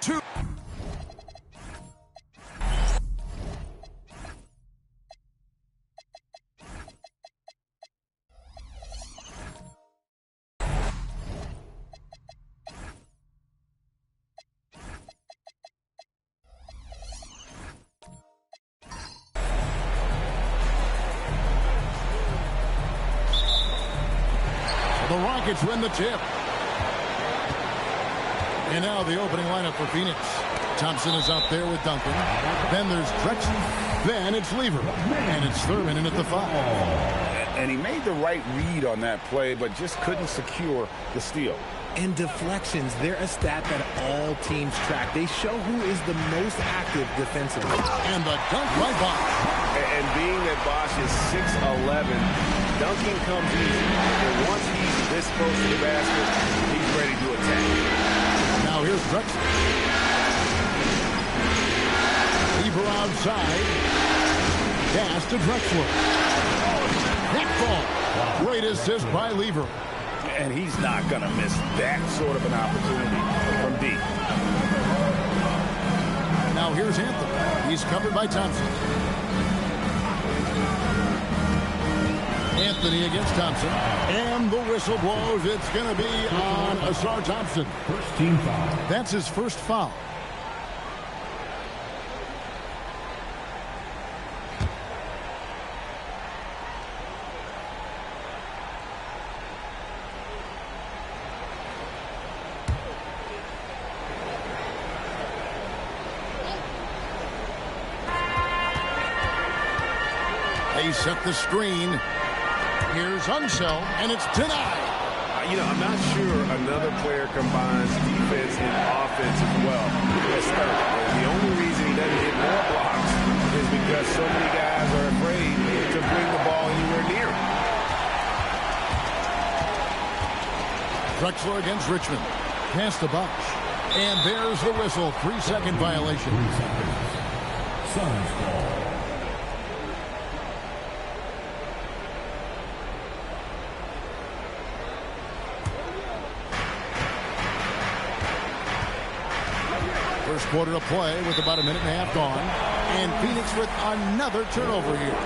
2. The Rockets win the tip. And now the opening lineup for Phoenix. Thompson is out there with Duncan. Then there's Drexler. Then it's Lever. And it's Thurman in at the 5. And he made the right read on that play, but just couldn't secure the steal. And deflections, they're a stat that all teams track. They show who is the most active defensively. And the dunk by Bosch. And being that Bosch is 6'11", dunking comes easy. And once he's this close to the basket, he's ready to attack. Now here's Drexler. Lever outside. Pass to Drexler. That ball. Great assist by Lever. And he's not going to miss that sort of an opportunity from deep. Now here's Anthony. He's covered by Thompson. Anthony against Thompson. And the whistle blows. It's going to be on Asar Thompson. First team foul. That's his first foul. They set the screen. Here's Unseld, and it's denied. I'm not sure another player combines defense and offense as well as Thurman. The only reason he doesn't get more blocks is because so many guys are afraid to bring the ball anywhere near him. Drexler against Richmond. Pass to Bosch. And there's the whistle. 3-second violation. 3 seconds. Suns ball. First quarter of play with about a minute and a half gone. And Phoenix with another turnover here.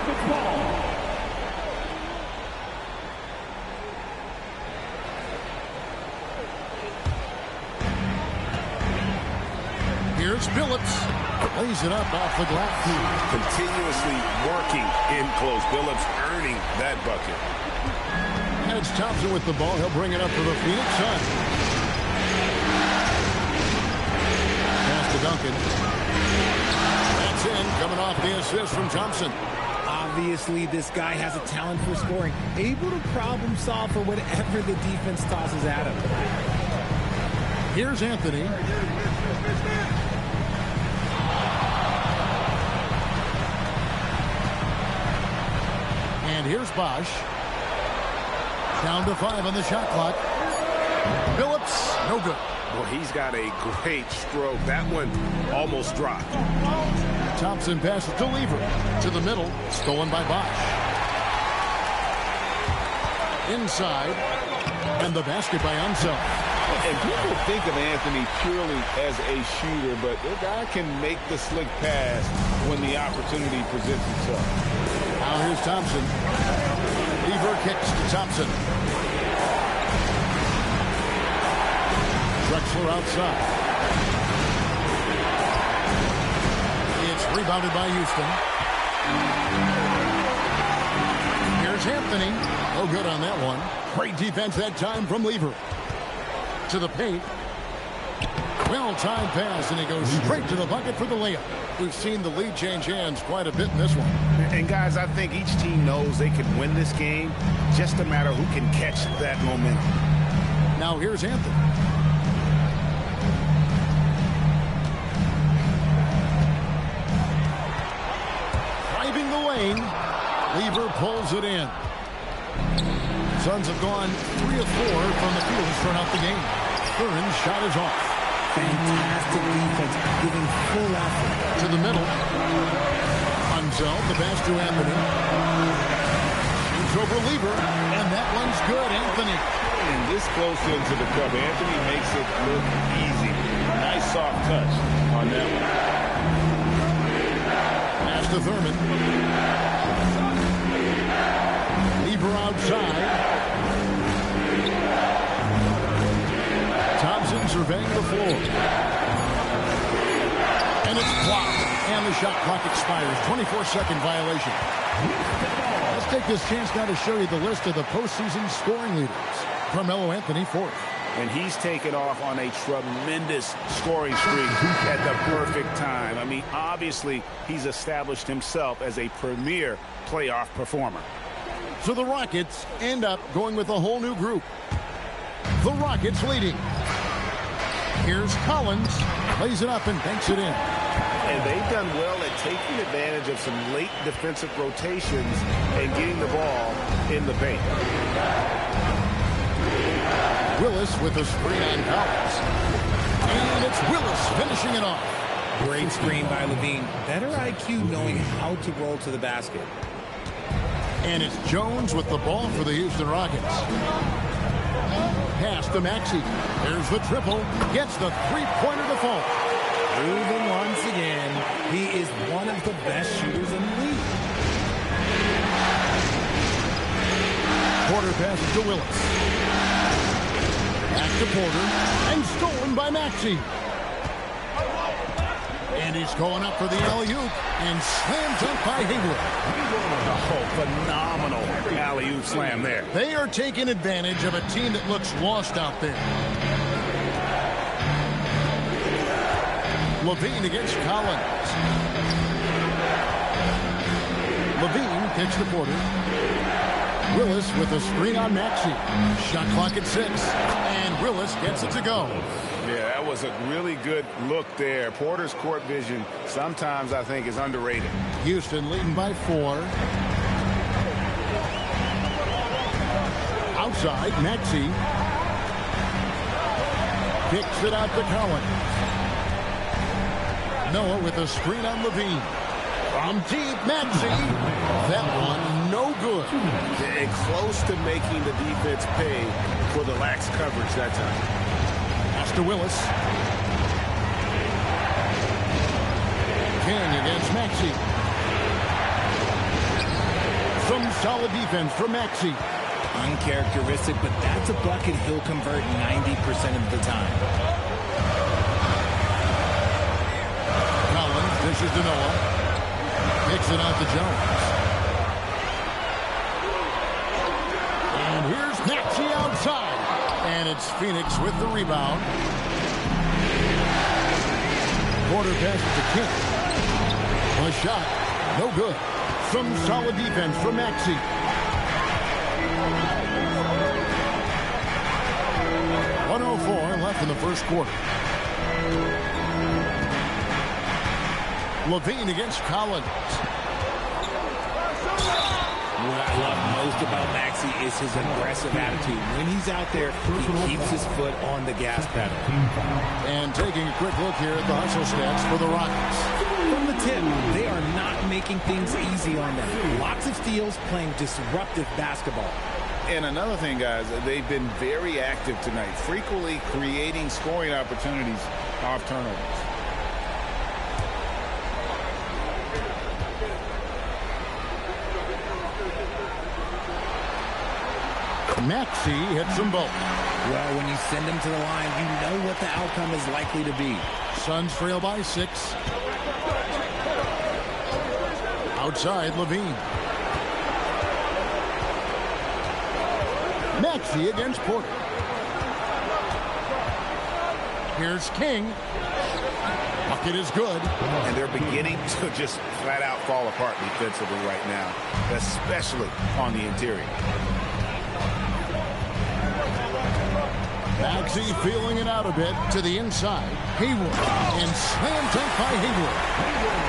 Here's Billups. Lays it up off the glass. Continuously working in close. Billups earning that bucket. And it's Thompson with the ball. He'll bring it up for the Phoenix Suns. To Duncan. That's in, coming off the assist from Thompson. Obviously, this guy has a talent for scoring, able to problem solve for whatever the defense tosses at him. Here's Anthony. And here's Bosch. Down to 5 on the shot clock. Billups, no good. Well, he's got a great stroke. That one almost dropped. Thompson passes to Lever. To the middle. Stolen by Bosch. Inside. And the basket by Unseld. And people think of Anthony purely as a shooter, but the guy can make the slick pass when the opportunity presents itself. Now here's Thompson. Lever kicks to Thompson. Drexler outside. It's rebounded by Houston. Here's Anthony. No good on that one. Great defense that time from Lever. To the paint. Well-timed pass, and he goes straight to the bucket for the layup. We've seen the lead change hands quite a bit in this one. And, guys, I think each team knows they can win this game. Just a matter who can catch that momentum. Now here's Anthony. Driving the lane. Lever pulls it in. Suns have gone 3 of 4 from the field to start out the game. Curran's shot is off. Fantastic defense, giving full effort. To the middle. Unseld, the pass to Anthony. Shoots over Lever, and that one's good, Anthony. And this close into the cup, Anthony makes it look easy. Nice soft touch on that one. Pass to Thurman. Lever outside. Thompson surveying the floor. And it's blocked. And the shot clock expires. 24-second violation. Let's take this chance now to show you the list of the postseason scoring leaders. Carmelo Anthony, fourth. And he's taken off on a tremendous scoring streak at the perfect time. I mean, obviously, he's established himself as a premier playoff performer. So the Rockets end up going with a whole new group. The Rockets leading. Here's Collins. Lays it up and banks it in. And they've done well at taking advantage of some late defensive rotations and getting the ball in the paint. Willis with a screen on Collins. And it's Willis finishing it off. Great screen by Levine. Better IQ knowing how to roll to the basket. And it's Jones with the ball for the Houston Rockets. Pass to Maxey. There's the triple. Gets the three-pointer to fall. Proven once again, he is one of the best shooters in the league. Porter passes to Willis. Back to Porter. And stolen by Maxey. And he's going up for the alley-oop. And slam dunk by Hayward. Oh, phenomenal alley-oop slam there. They are taking advantage of a team that looks lost out there. Levine against Collins. Levine kicks to Porter. Willis with a screen on Maxey. Shot clock at 6. And Willis gets it to go. Yeah, that was a really good look there. Porter's court vision sometimes I think is underrated. Houston leading by 4. Outside, Maxey. Kicks it out to Collins. Noah with a screen on Levine. From deep, Maxey. That one, no good. And close to making the defense pay for the lax coverage that time. Pass to Willis. King against Maxey. Some solid defense from Maxey. Uncharacteristic, but that's a bucket he'll convert 90% of the time. Dishes to Noah. Kicks it out to Jones. And here's Maxey outside. And it's Phoenix with the rebound. Porter passes to King. A shot. No good. Some solid defense from Maxey. .104 left in the first quarter. Levine against Collins. What I love most about Maxey is his aggressive attitude. When he's out there, he keeps his foot on the gas pedal. And taking a quick look here at the hustle stats for the Rockets. From the tip, they are not making things easy on them. Lots of steals, playing disruptive basketball. And another thing, guys, they've been very active tonight, frequently creating scoring opportunities off turnovers. Maxey hits them both. Well, when you send them to the line, you know what the outcome is likely to be. Suns trail by 6. Outside, Levine. Maxey against Porter. Here's King. Bucket is good. And they're beginning to just flat out fall apart defensively right now, especially on the interior. Maxey feeling it out a bit to the inside. Hayward. And slam dunk by Hayward.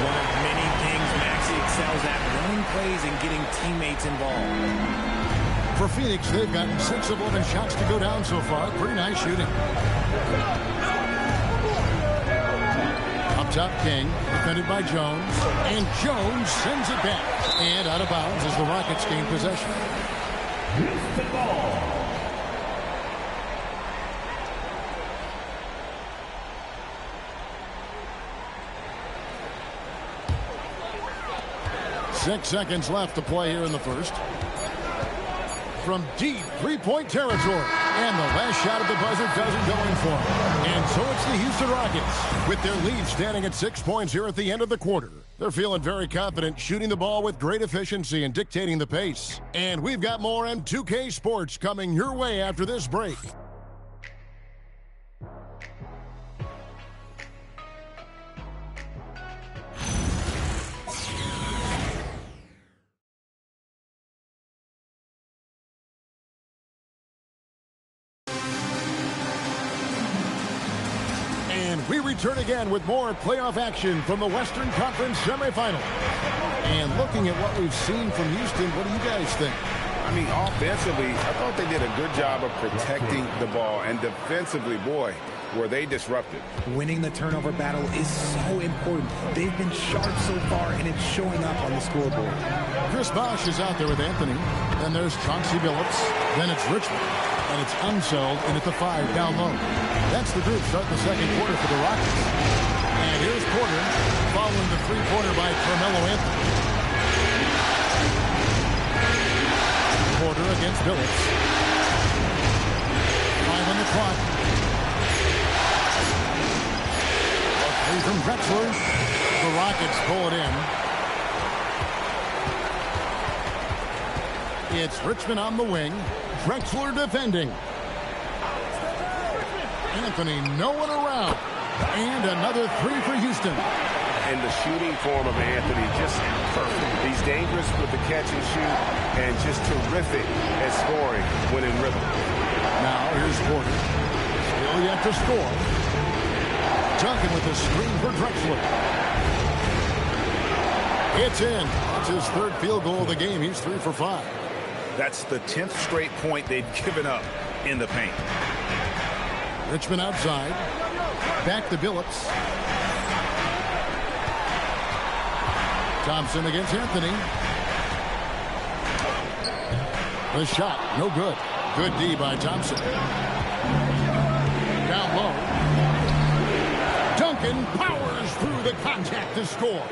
One of many things Maxey excels at, running plays and getting teammates involved. For Phoenix, they've gotten 6 of 11 shots to go down so far. Pretty nice shooting. Up top, King. Defended by Jones. And Jones sends it back. And out of bounds as the Rockets gain possession. Basketball. 6 seconds left to play here in the first. From deep three-point territory. And the last shot at the buzzer doesn't go in for him. And so it's the Houston Rockets with their lead standing at 6 points here at the end of the quarter. They're feeling very confident, shooting the ball with great efficiency and dictating the pace. And we've got more M2K Sports coming your way after this break. We return again with more playoff action from the Western Conference semifinal. And looking at what we've seen from Houston, what do you guys think? I mean, offensively, I thought they did a good job of protecting the ball. And defensively, boy, were they disruptive. Winning the turnover battle is so important. They've been sharp so far, and it's showing up on the scoreboard. Chris Bosh is out there with Anthony. Then there's Chauncey Billups. Then it's Richmond. And it's Unseld in at the 5 down low. That's the group starting the second quarter for the Rockets. And here's Porter following the three-pointer by Carmelo Anthony. Porter against Billups. 5 on the clock. A three from Drexler. The Rockets pull it in. It's Richmond on the wing. Drexler defending. Anthony, no one around. And another three for Houston. And the shooting form of Anthony, just perfect. He's dangerous with the catch and shoot, and just terrific at scoring when in rhythm. Now here's Porter. Still yet to score. Duncan with a screen for Drexler. It's in. That's his third field goal of the game. He's 3 for 5. That's the 10th straight point they've given up in the paint. Richmond outside. Back to Billups. Thompson against Anthony. The shot, no good. Good D by Thompson. Down low. Duncan powers through the contact to score.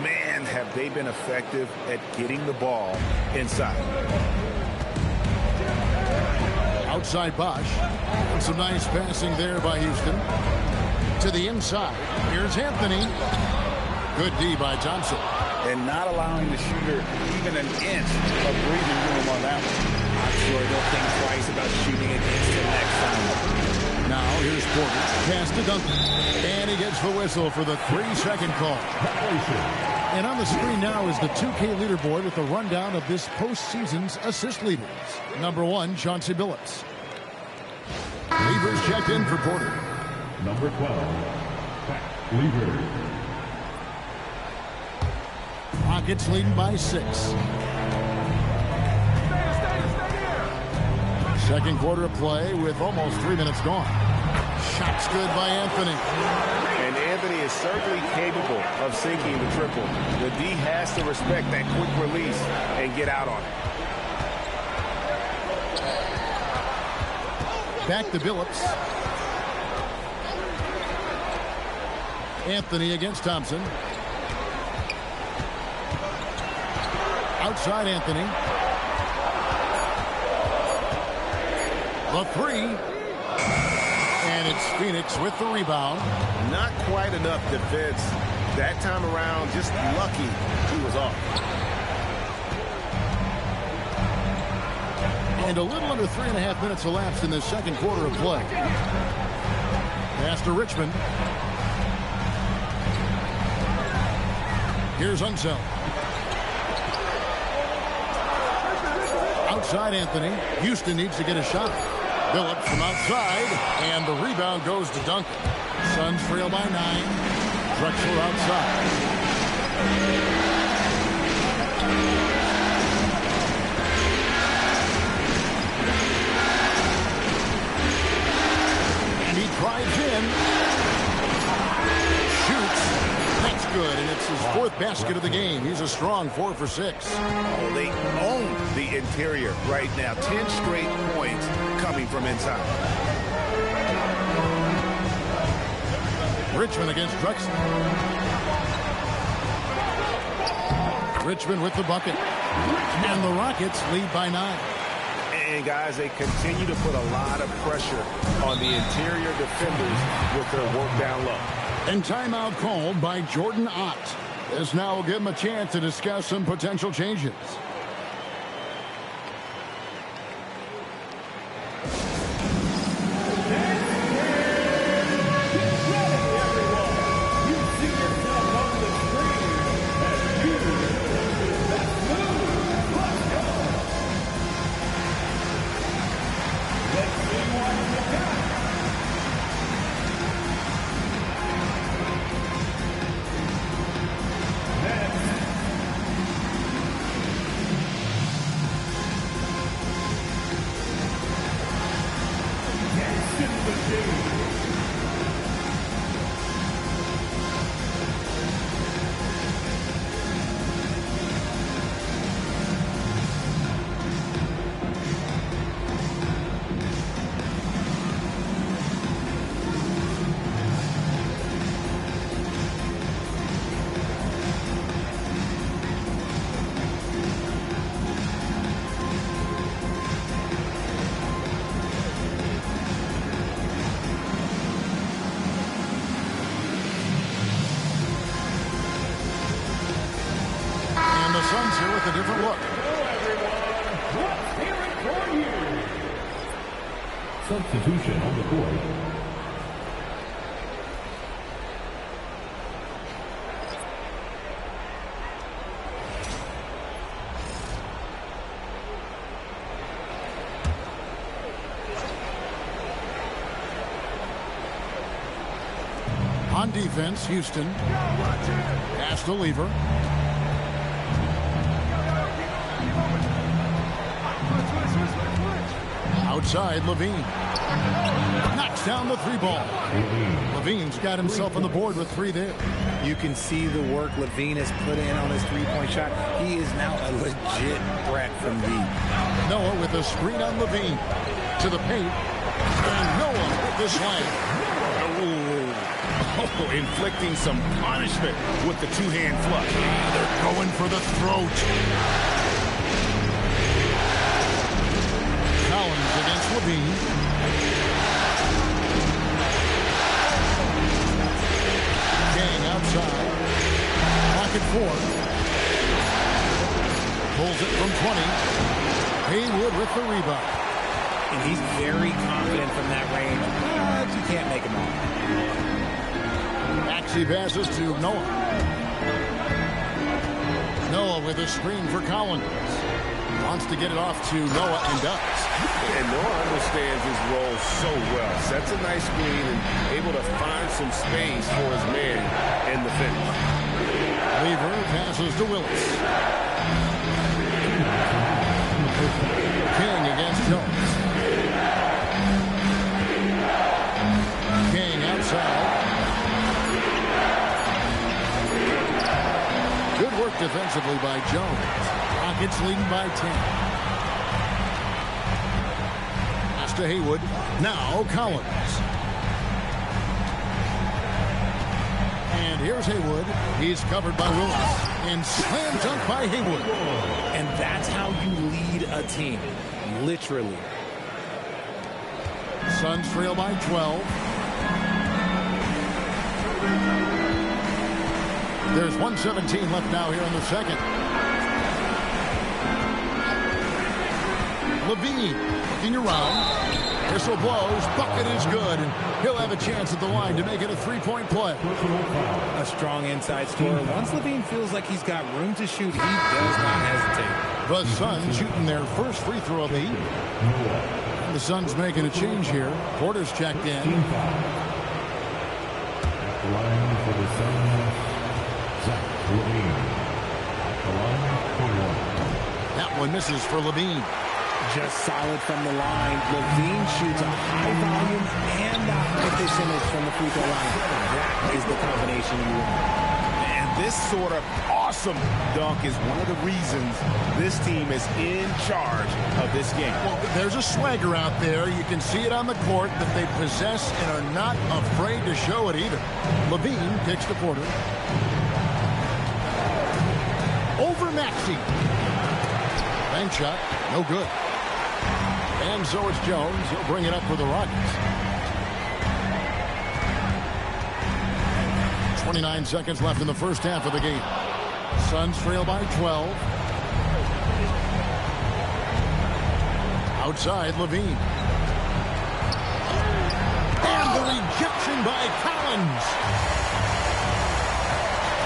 Man, have they been effective at getting the ball inside. Outside Bosh. And some nice passing there by Houston. To the inside. Here's Anthony. Good D by Thompson. And not allowing the shooter even an inch of breathing room on that one. I'm sure they'll think twice about shooting against him next time. Now here's Porter. Pass to Duncan. And he gets the whistle for the 3-second call. And on the screen now is the 2K leaderboard with a rundown of this postseason's assist leaders. Number 1, Chauncey Billups. Levers checked in for Porter. Number 12, Lever. Rockets leading by 6. Second quarter of play with almost 3 minutes gone. Shots good by Anthony. And Anthony is certainly capable of sinking the triple. The D has to respect that quick release and get out on it. Back to Billups. Anthony against Thompson. Outside Anthony. The 3. And it's Phoenix with the rebound. Not quite enough defense. That time around, just lucky he was off. And a little under 3.5 minutes elapsed in the second quarter of play. Pass to Richmond. Here's Unseld. Outside Anthony. Houston needs to get a shot. Billups from outside, and the rebound goes to Duncan. Suns trail by 9. Drexler outside. And he drives in. Shoots. That's good, and it's his 4th basket of the game. He's a strong 4 for 6. Oh, they own the interior right now. 10 straight points coming from inside. Richmond against Drexler. Richmond with the bucket. And the Rockets lead by 9. And, guys, they continue to put a lot of pressure on the interior defenders with their work down low. And timeout called by Jordan Ott. This now will give him a chance to discuss some potential changes. The Suns here with a different look. Substitution on the court. On defense, Houston. Pass to Lever. Outside, Levine. Knocks down the 3-ball. Levine's got himself on the board with 3 there. You can see the work Levine has put in on his 3-point shot. He is now a legit threat from deep. Noah with a screen on Levine. To the paint. And Noah with the slam. Oh, inflicting some punishment with the two-hand flush. They're going for the throat. Collins against Levine. Gang outside. Pocket 4. Pulls it from 20. Haywood with the rebound. And he's very confident from that range. But you can't make him all. Maxey passes to Noah. Noah with a screen for Collins. Wants to get it off to Noah and does. And Noah understands his role so well. Sets a nice screen and able to find some space for his man in the finish. Lever passes to Willis. King against Jones. King outside. Good work defensively by Jones. Rockets leading by 10. Pass to Haywood. Now Collins. And here's Haywood. He's covered by Willis. And slam dunk by Haywood. And that's how you lead a team. Literally. Suns trail by 12. There's 1:17 left now here in the second. Levine looking around. Whistle blows. Bucket is good. And he'll have a chance at the line to make it a 3-point play. A strong inside scorer. Once Levine feels like he's got room to shoot, he does not hesitate. The Suns shooting their first free throw of the evening. The Suns making a change here. Porter's checked in. At the line for the Suns, Zach Levine. At the line for 1. That one misses for Levine. Just solid from the line. Levine shoots a high volume and a high percentage from the free throw line. That is the combination you want. And this sort of awesome dunk is one of the reasons this team is in charge of this game. Well, there's a swagger out there. You can see it on the court that they possess and are not afraid to show it either. Levine kicks to Porter. over Maxey. Bank shot, no good. And so it's Jones. He'll bring it up for the Rockets. 29 seconds left in the first half of the game. Suns trail by 12. Outside, Levine. And the rejection by Collins.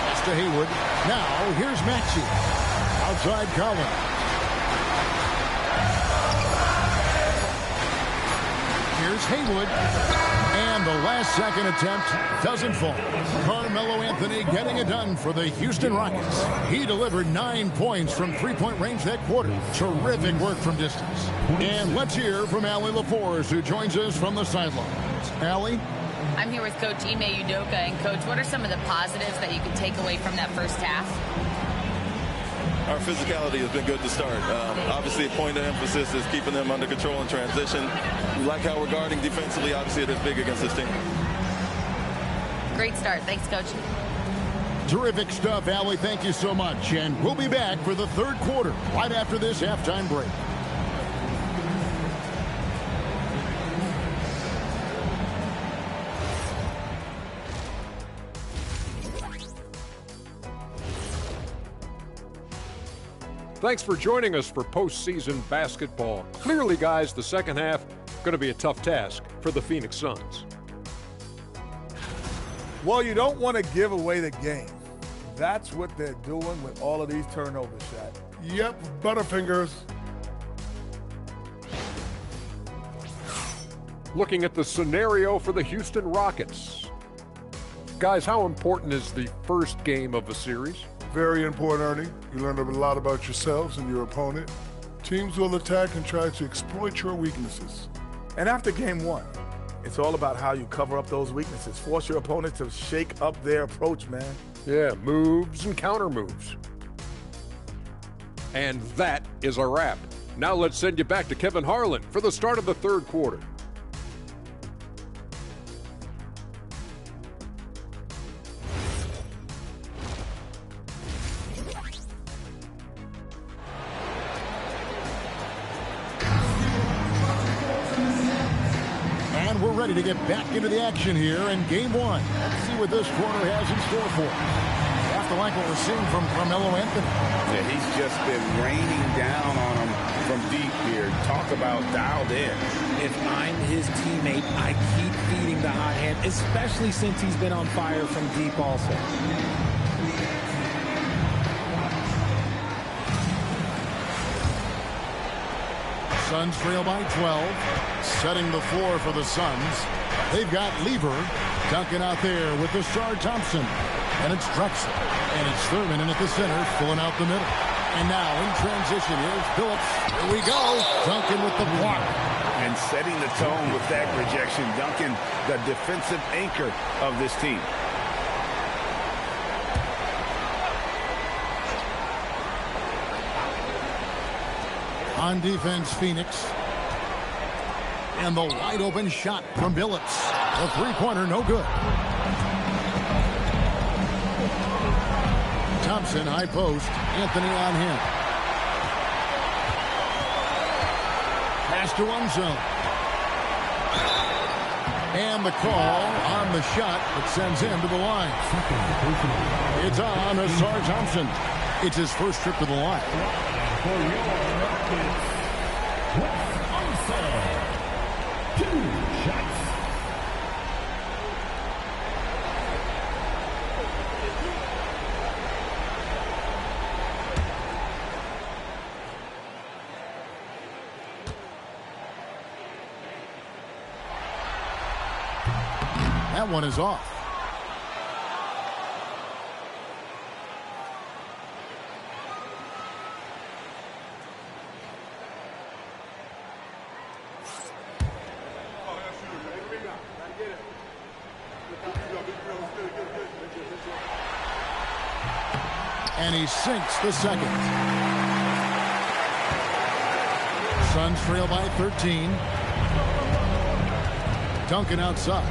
Pass to Haywood. Now, here's Maxey. Outside, Collins. Here's Haywood. And the last second attempt doesn't fall. Carmelo Anthony getting it done for the Houston Rockets. He delivered 9 points from three-point range that quarter. Terrific work from distance. And let's hear from Allie LaForce, who joins us from the sidelines. Allie? I'm here with Coach Ime Udoka. And, Coach, what are some of the positives that you can take away from that first half? Our physicality has been good to start. Obviously, a point of emphasis is keeping them under control in transition. We like how we're guarding defensively. Obviously, it is big against this team. Great start. Thanks, Coach. Terrific stuff, Allie. Thank you so much. And we'll be back for the third quarter right after this halftime break. Thanks for joining us for postseason basketball. Clearly, guys, the second half going to be a tough task for the Phoenix Suns. Well, you don't want to give away the game. That's what they're doing with all of these turnovers, Shaq. Yep, Butterfingers. Looking at the scenario for the Houston Rockets. Guys, how important is the first game of a series? Very important, Ernie. You learn a lot about yourselves and your opponent. Teams will attack and try to exploit your weaknesses. And after game one, it's all about how you cover up those weaknesses. Force your opponent to shake up their approach, man. Yeah, moves and counter moves. And that is a wrap. Now let's send you back to Kevin Harlan for the start of the third quarter. We're ready to get back into the action here in game one. Let's see what this quarter has in store for us. Have to like what we're seeing from Carmelo Anthony. Yeah, he's just been raining down on him from deep here. Talk about dialed in. If I'm his teammate, I keep feeding the hot hand, especially since he's been on fire from deep also. Suns trail by 12. Setting the floor for the Suns. They've got Lever dunking out there with the star Thompson. And it's Drexel. And it's Thurman in at the center, filling out the middle. And now in transition, here's Phillips. Here we go. Duncan with the block. And setting the tone with that rejection. Duncan, the defensive anchor of this team. On defense, Phoenix. And the wide open shot from Billups. The three-pointer, no good. Thompson, high post. Anthony on him. Pass to one zone. And the call on the shot that sends him to the line. It's on Asar Thompson. It's his first trip to the line. That one is off. And he sinks the second. Suns trail by 13. Duncan outside.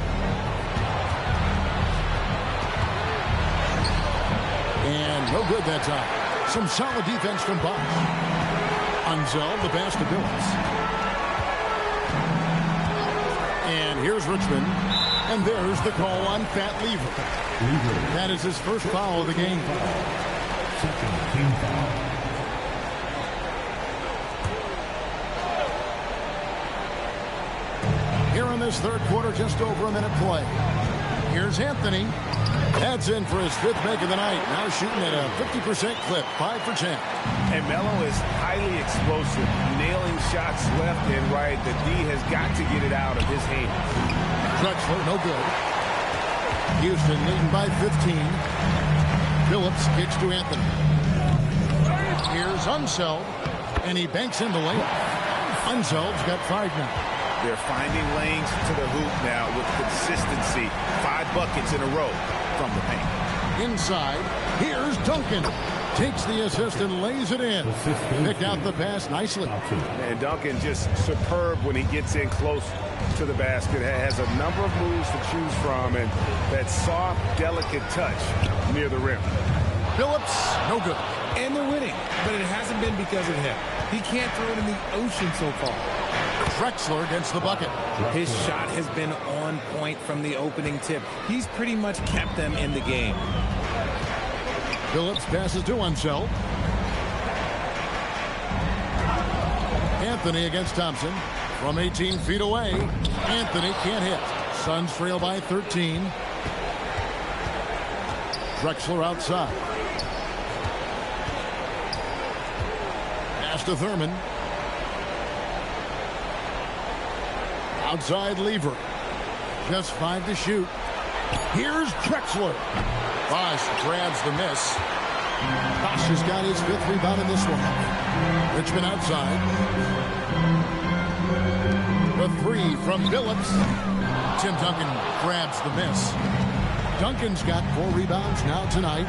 And no good that time. Some solid defense from Bosch. Unzel, the pass to Billups. And here's Richmond. And there's the call on Fat Lever. That is his first foul of the game. Second team foul. Here in this third quarter, just over a minute play. Here's Anthony. That's in for his 5th make of the night. Now shooting at a 50% clip, 5 for 10. And Melo is highly explosive, nailing shots left and right. The D has got to get it out of his hands. Drexler, no good. Houston leading by 15. Phillips kicks to Anthony. Here's Unseld, and he banks in the layup. Unseld's got 5 now. They're finding lanes to the hoop now with consistency. 5 buckets in a row from the paint. Inside, here's Duncan. Takes the assist and lays it in. Picked out the pass nicely. And Duncan just superb when he gets in close to the basket. Has a number of moves to choose from, and that soft, delicate touch near the rim. Phillips, no good. And they're winning, but it hasn't been because of him. He can't throw it in the ocean so far. Drexler gets the bucket. His shot has been on point from the opening tip. He's pretty much kept them in the game. Phillips passes to Unseld. Anthony against Thompson. From 18 feet away. Anthony can't hit. Suns trail by 13. Drexler outside. Pass to Thurman. Outside Lever. Just 5 to shoot. Here's Drexler. Bosch grabs the miss. Bosch has got his 5th rebound in this one. Richmond outside. The 3 from Billups. Tim Duncan grabs the miss. Duncan's got 4 rebounds now tonight.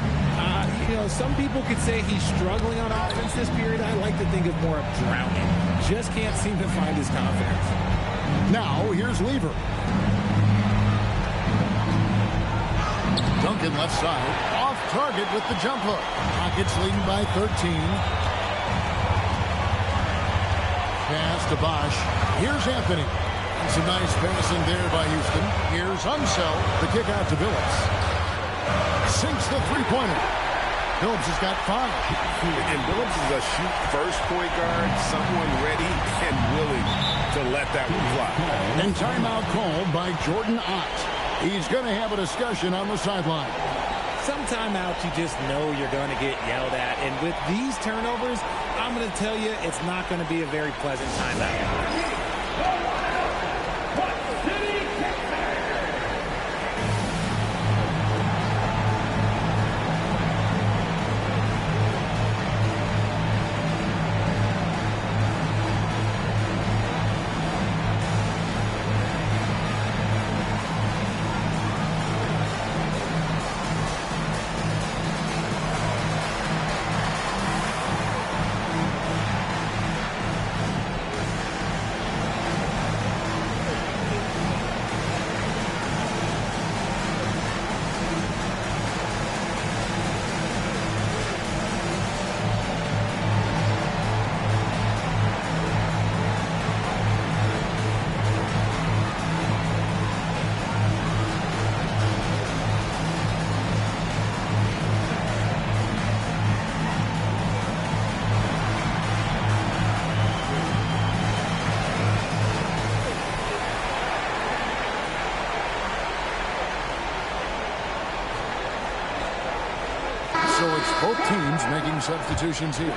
Some people could say he's struggling on offense this period. I like to think of more of drowning. Just can't seem to find his confidence. Now, here's Lever. Duncan left side. Off target with the jump hook. Rockets leading by 13. Pass to Bosch. Here's Anthony. It's a nice pass in there by Houston. Here's Unseld. The kick out to Billups. Sinks the three-pointer. Billups has got 5. And Billups is a shoot-first point guard, someone ready and willing to let that one fly. And timeout called by Jordan Ott. He's going to have a discussion on the sideline. Some timeouts you just know you're going to get yelled at. And with these turnovers, I'm going to tell you it's not going to be a very pleasant timeout. So it's both teams making substitutions here.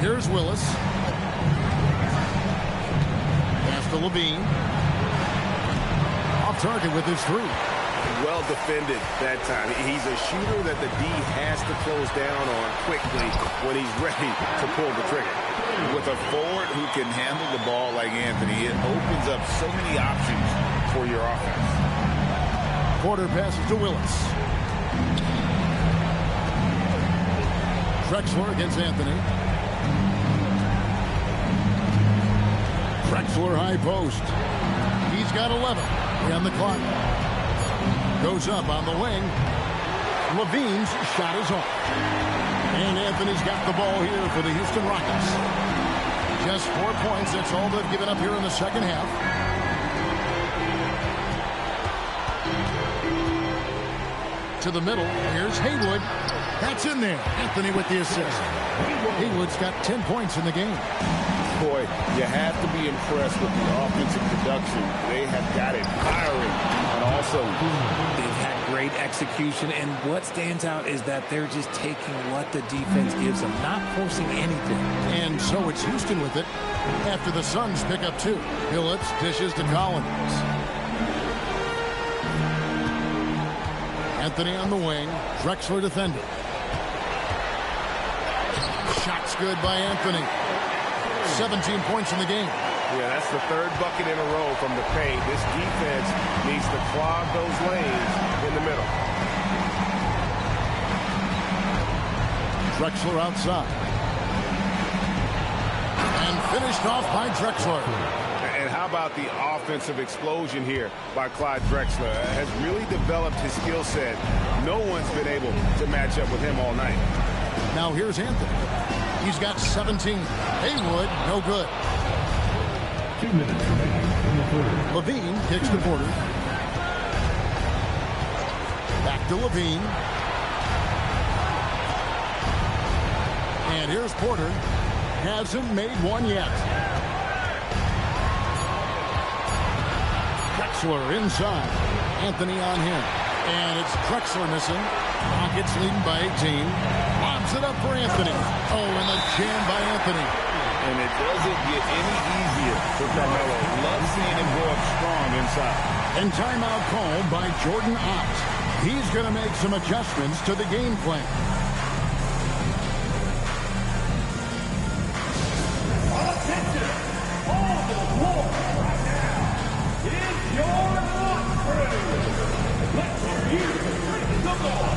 Here's Willis. Pass to Levine. Off target with his 3. Well defended that time. He's a shooter that the D has to close down on quickly when he's ready to pull the trigger. With a forward who can handle the ball like Anthony, it opens up so many options for your offense. Porter passes to Willis. Drexler against Anthony. Drexler high post. He's got 11 on the clock. Goes up on the wing. Levine's shot is off. And Anthony's got the ball here for the Houston Rockets. Just 4 points. That's all they've given up here in the second half. To the middle. Here's Haywood. That's in there. Anthony with the assist. Haywood's got 10 points in the game. Boy, you have to be impressed with the offensive production. They have got it firing. And also, they've had great execution. And what stands out is that they're just taking what the defense gives them, not forcing anything. And so it's Houston with it after the Suns pick up 2. Phillips dishes to Collins. Anthony on the wing. Drexler defending. Shot's good by Anthony. 17 points in the game. Yeah, that's the 3rd bucket in a row from the paint. This defense needs to clog those lanes in the middle. Drexler outside. And finished off by Drexler. And how about the offensive explosion here by Clyde Drexler? Has really developed his skill set. No one's been able to match up with him all night. Now here's Anthony. He's got 17. Haywood, no good. 2 minutes remaining in the third. Levine kicks to Porter. Back to Levine. And here's Porter. Hasn't made one yet. Drexler inside. Anthony on him. And it's Drexler missing. Rockets leading by 18. Lobs it up for Anthony. Oh, and the jam by Anthony. And it doesn't get any easier for Carmelo. Love seeing him go up strong inside. And timeout called by Jordan Ott. He's going to make some adjustments to the game plan. Attention! On the floor right now is your lunch crew. Let's hear the ball.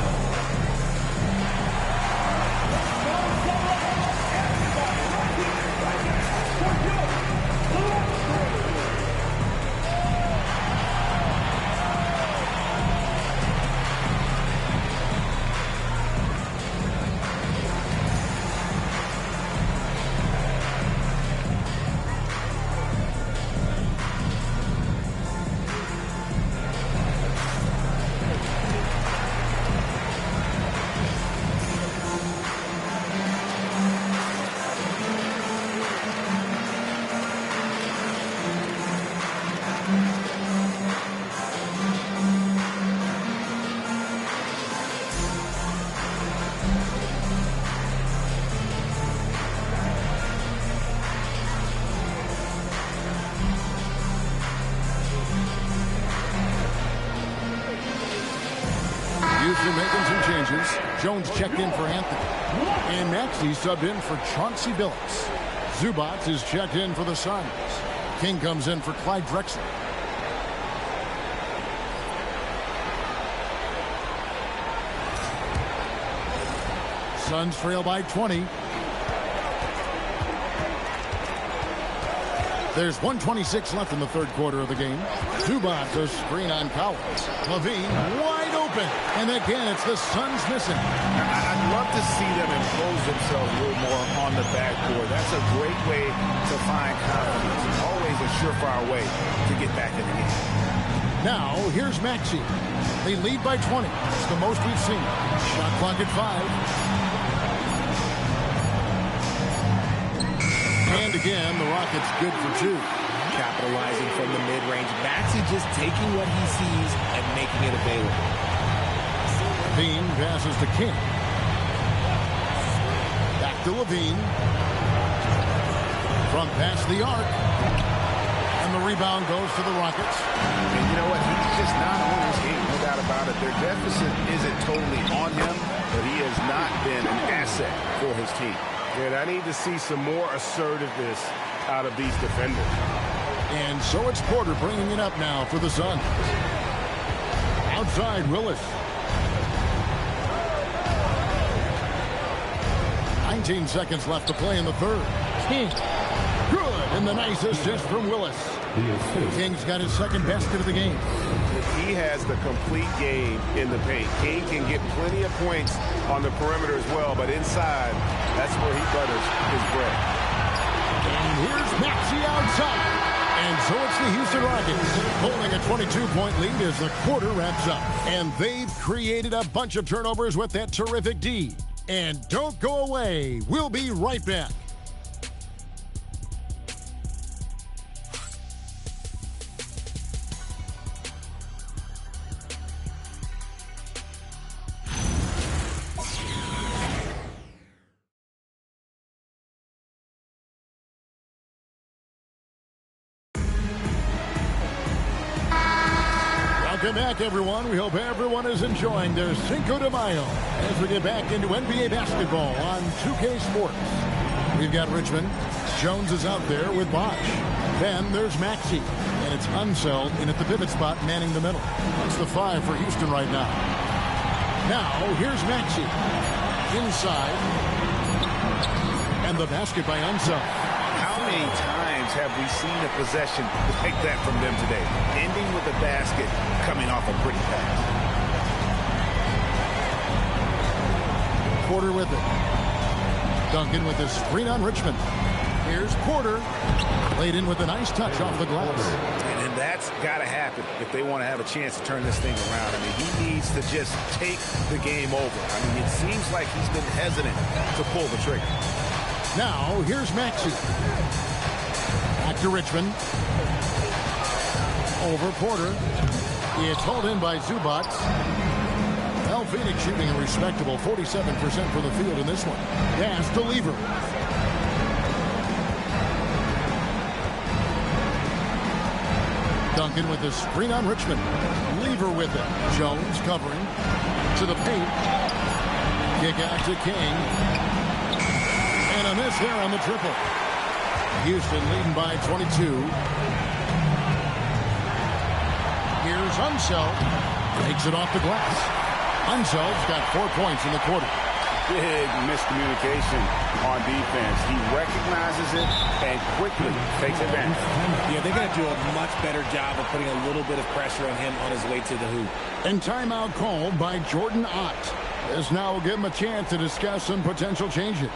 Houston making some changes. Jones checked in for Anthony. And next, he subbed in for Chauncey Billups. Zubac is checked in for the Suns. King comes in for Clyde Drexler. Suns trail by 20. There's 1:26 left in the third quarter of the game. Zubac, a screen on Collins. Levine wide open. And again, it's the Suns missing. I'd love to see them impose themselves a little more on the backboard. That's a great way to find confidence. It's always a surefire way to get back in the game. Now, here's Maxey. They lead by 20. It's the most we've seen. Shot clock at 5. And again, the Rockets good for 2. Capitalizing from the mid-range. Maxey just taking what he sees and making it available. Levine passes to King. Back to Levine. From past the arc. And the rebound goes to the Rockets. And you know what? He's just not on his game, no doubt about it. Their deficit isn't totally on him, but he has not been an asset for his team. And I need to see some more assertiveness out of these defenders. And so it's Porter bringing it up now for the Suns. Outside, Willis. 19 seconds left to play in the third. King. Good, and the nice assist from Willis. King's got his second basket of the game. He has the complete game in the paint. King can get plenty of points on the perimeter as well, but inside, that's where he butters his bread. And here's Maxey outside. And so it's the Houston Rockets holding a 22-point lead as the quarter wraps up. And they've created a bunch of turnovers with that terrific D. And don't go away. We'll be right back. Welcome back, everyone. We hope everyone is enjoying their Cinco de Mayo as we get back into NBA basketball on 2K Sports. We've got Richmond. Jones is out there with Bosch. Then there's Maxey, and it's Unseld in at the pivot spot manning the middle. That's the 5 for Houston right now. Now, here's Maxey. Inside. And the basket by Unseld. How many times have we seen a possession like that from them today? Ending with a basket, coming off a pretty pass. Porter with it. Duncan with his screen on Richmond. Here's Porter. Laid in with a nice touch off the glass. And that's got to happen if they want to have a chance to turn this thing around. I mean, he needs to just take the game over. I mean, it seems like he's been hesitant to pull the trigger. Now, here's Maxey. Back to Richmond. Over Porter. It's hauled in by Zubac. Well, Phoenix shooting a respectable 47% from the field in this one. Pass to Lever. Duncan with the screen on Richmond. Lever with it. Jones covering. To the paint. Kick out to King. And a miss here on the triple. Houston leading by 22. Here's Unseld. Takes it off the glass. Unseld's got 4 points in the quarter. Big miscommunication on defense. He recognizes it and quickly takes advantage. Yeah, they're going to do a much better job of putting a little bit of pressure on him on his way to the hoop. And timeout called by Jordan Ott. This now will give him a chance to discuss some potential changes.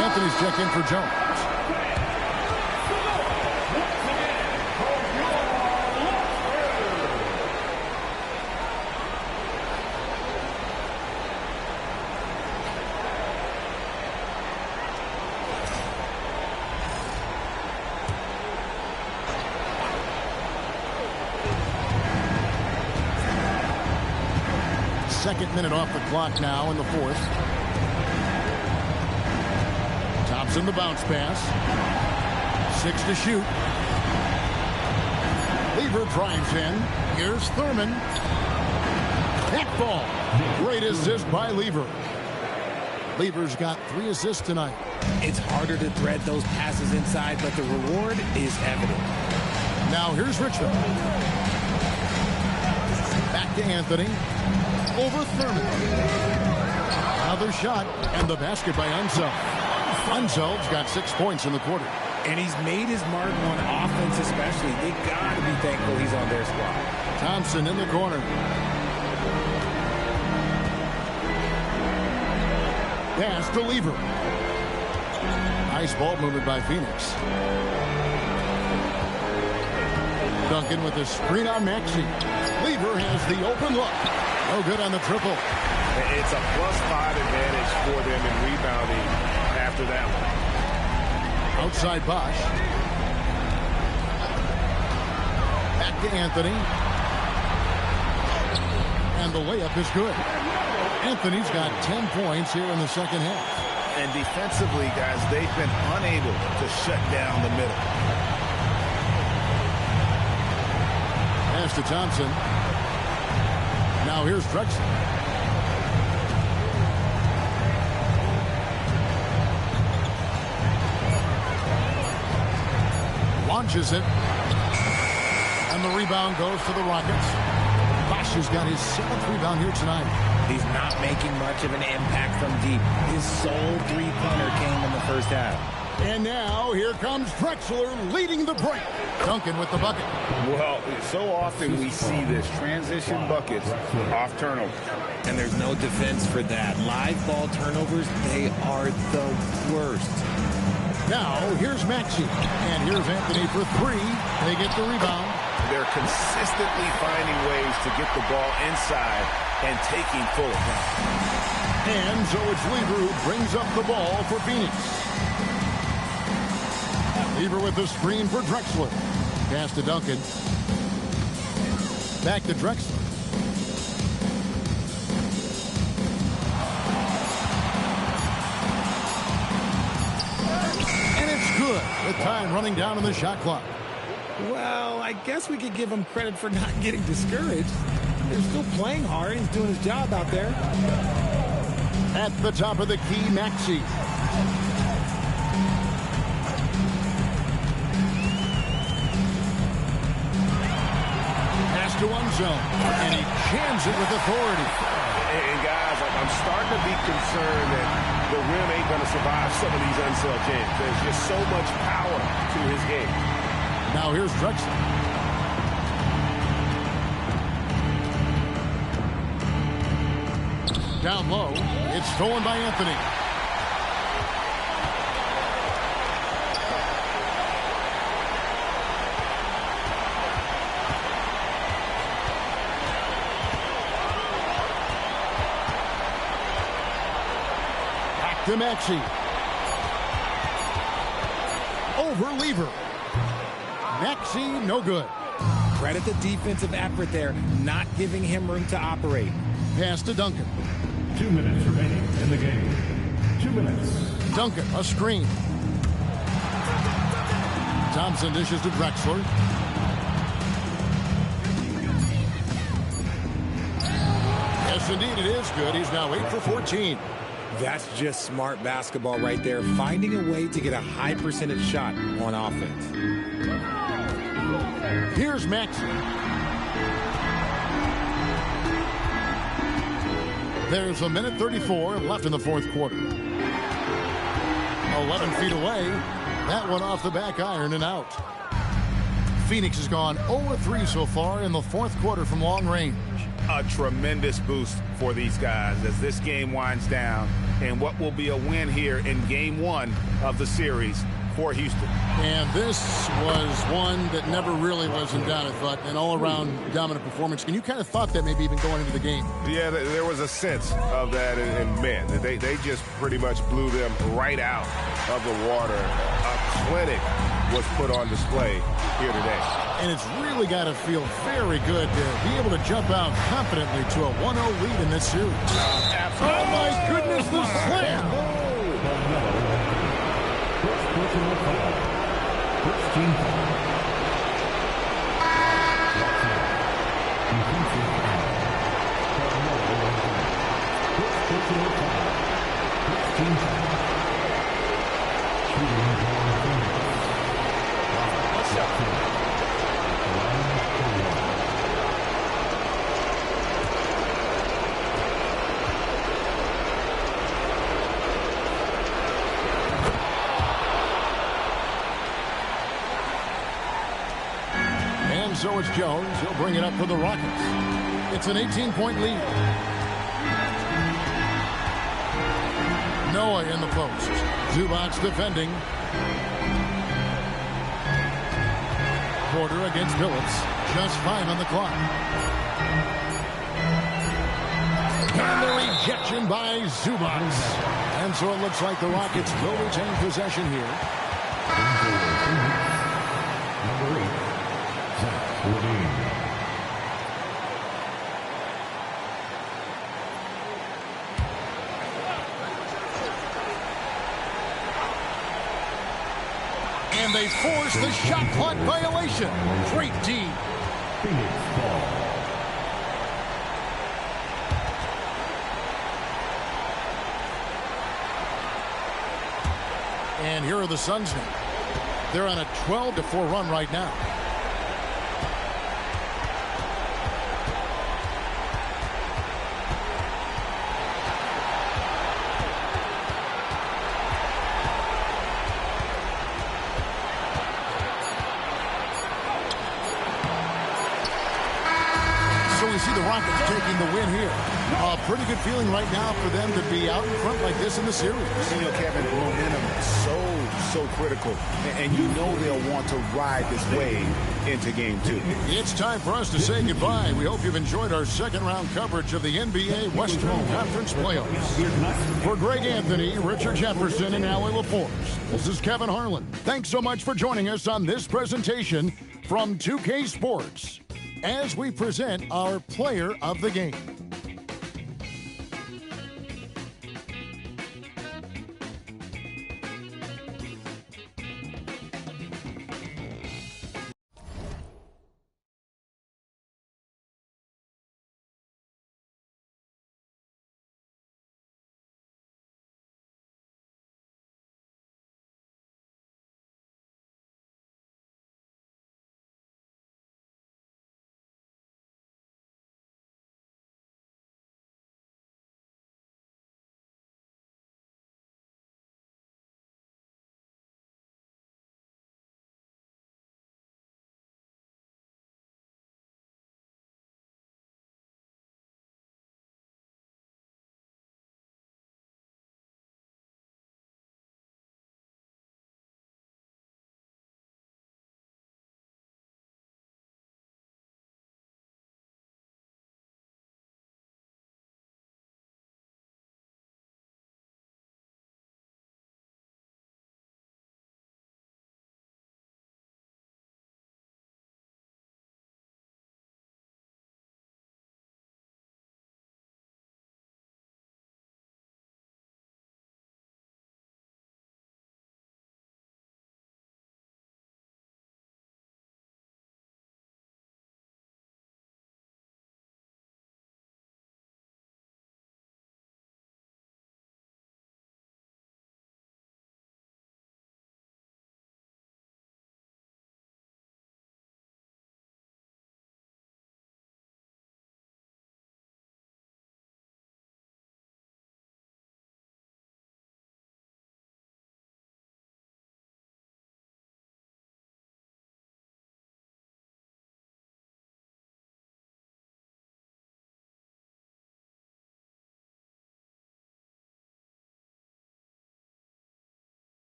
Anthony's checked in for Jones. Second minute off the clock now in the fourth. Thompson the bounce pass. 6 to shoot. Lever drives in. Here's Thurman. That ball. Great assist by Lever. Lever's got 3 assists tonight. It's harder to thread those passes inside, but the reward is evident. Now here's Richmond. Back to Anthony. Over Thurman. Another shot, and the basket by Unseld. Unseld's got 6 points in the quarter. And he's made his mark on offense especially. They got to be thankful he's on their squad. Thompson in the corner. Pass to Lever. Nice ball movement by Phoenix. Duncan with a screen on Maxey. Lever has the open look. No good on the triple. It's a +5 advantage for them in rebounding after that one. Outside Bosch. Back to Anthony. And the layup is good. Anthony's got 10 points here in the second half. And defensively, guys, they've been unable to shut down the middle. Pass to Thompson. Now here's Drexler. Launches it. And the rebound goes to the Rockets. Bosch has got his 7th rebound here tonight. He's not making much of an impact from deep. His sole three-pointer came in the first half. And now here comes Drexler leading the break. Duncan with the bucket. Well, so often we see this transition buckets off turnovers. And there's no defense for that. Live ball turnovers, they are the worst. Now here's Maxey. And here's Anthony for 3. They get the rebound. They're consistently finding ways to get the ball inside and taking full advantage. And so it's Lever who brings up the ball for Phoenix. Lever with the screen for Drexler. Pass to Duncan. Back to Drexler. And it's good with time running down on the shot clock. Well, I guess we could give him credit for not getting discouraged. They're still playing hard. He's doing his job out there. At the top of the key, Maxey. Pass to one zone. And he jams it with authority. And guys, I'm starting to be concerned that the rim ain't going to survive some of these Unseld jams. There's just so much power to his game. Now here's Drexler. Down low. It's stolen by Anthony. Back to Maxey. Over Lever. Maxey, no good. Credit the defensive effort there, not giving him room to operate. Pass to Duncan. 2 minutes remaining in the game. 2 minutes. Duncan, a screen. Thompson dishes to Drexler. Yes, indeed, it is good. He's now 8 for 14. That's just smart basketball right there, finding a way to get a high percentage shot on offense. Here's Maxey. There's a minute 34 left in the fourth quarter. 11 feet away. That one off the back iron and out. Phoenix has gone 0-3 so far in the fourth quarter from long range. A tremendous boost for these guys as this game winds down and what will be a win here in game 1 of the series for Houston. And this was one that never really was in doubt, I thought, an all-around dominant performance. And you kind of thought that maybe even going into the game. Yeah, there was a sense of that, and man, they just pretty much blew them right out of the water. A clinic was put on display here today. And it's really got to feel very good to be able to jump out confidently to a 1-0 lead in this series. Absolutely. Oh, my goodness, the slam! Personal foul. First team foul. Defensive foul. First personal foul. First team foul. Shooting guard Phoenix. so it's Jones. He'll bring it up for the Rockets. It's an 18-point lead. Noah in the post. Zubac's defending. Porter against Phillips. Just 5 on the clock. And the rejection by Zubac. And so it looks like the Rockets will retain possession here. Number 8, Zach Levine. And they force the shot clock violation. Great D. Phoenix ball. And here are the Suns now. They're on a 12-4 run right now. So we see the Rockets taking the win here. A pretty good feeling right now for them to be out in front like this in the series. You know, Kevin, momentum is so critical. And you know they'll want to ride this wave into game 2. It's time for us to say goodbye. We hope you've enjoyed our second-round coverage of the NBA Western Conference Playoffs. For Greg Anthony, Richard Jefferson, and Allie LaForce, this is Kevin Harlan. Thanks so much for joining us on this presentation from 2K Sports as we present our Player of the Game.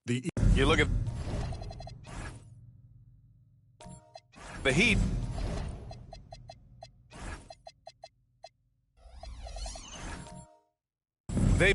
You look at the Heat. They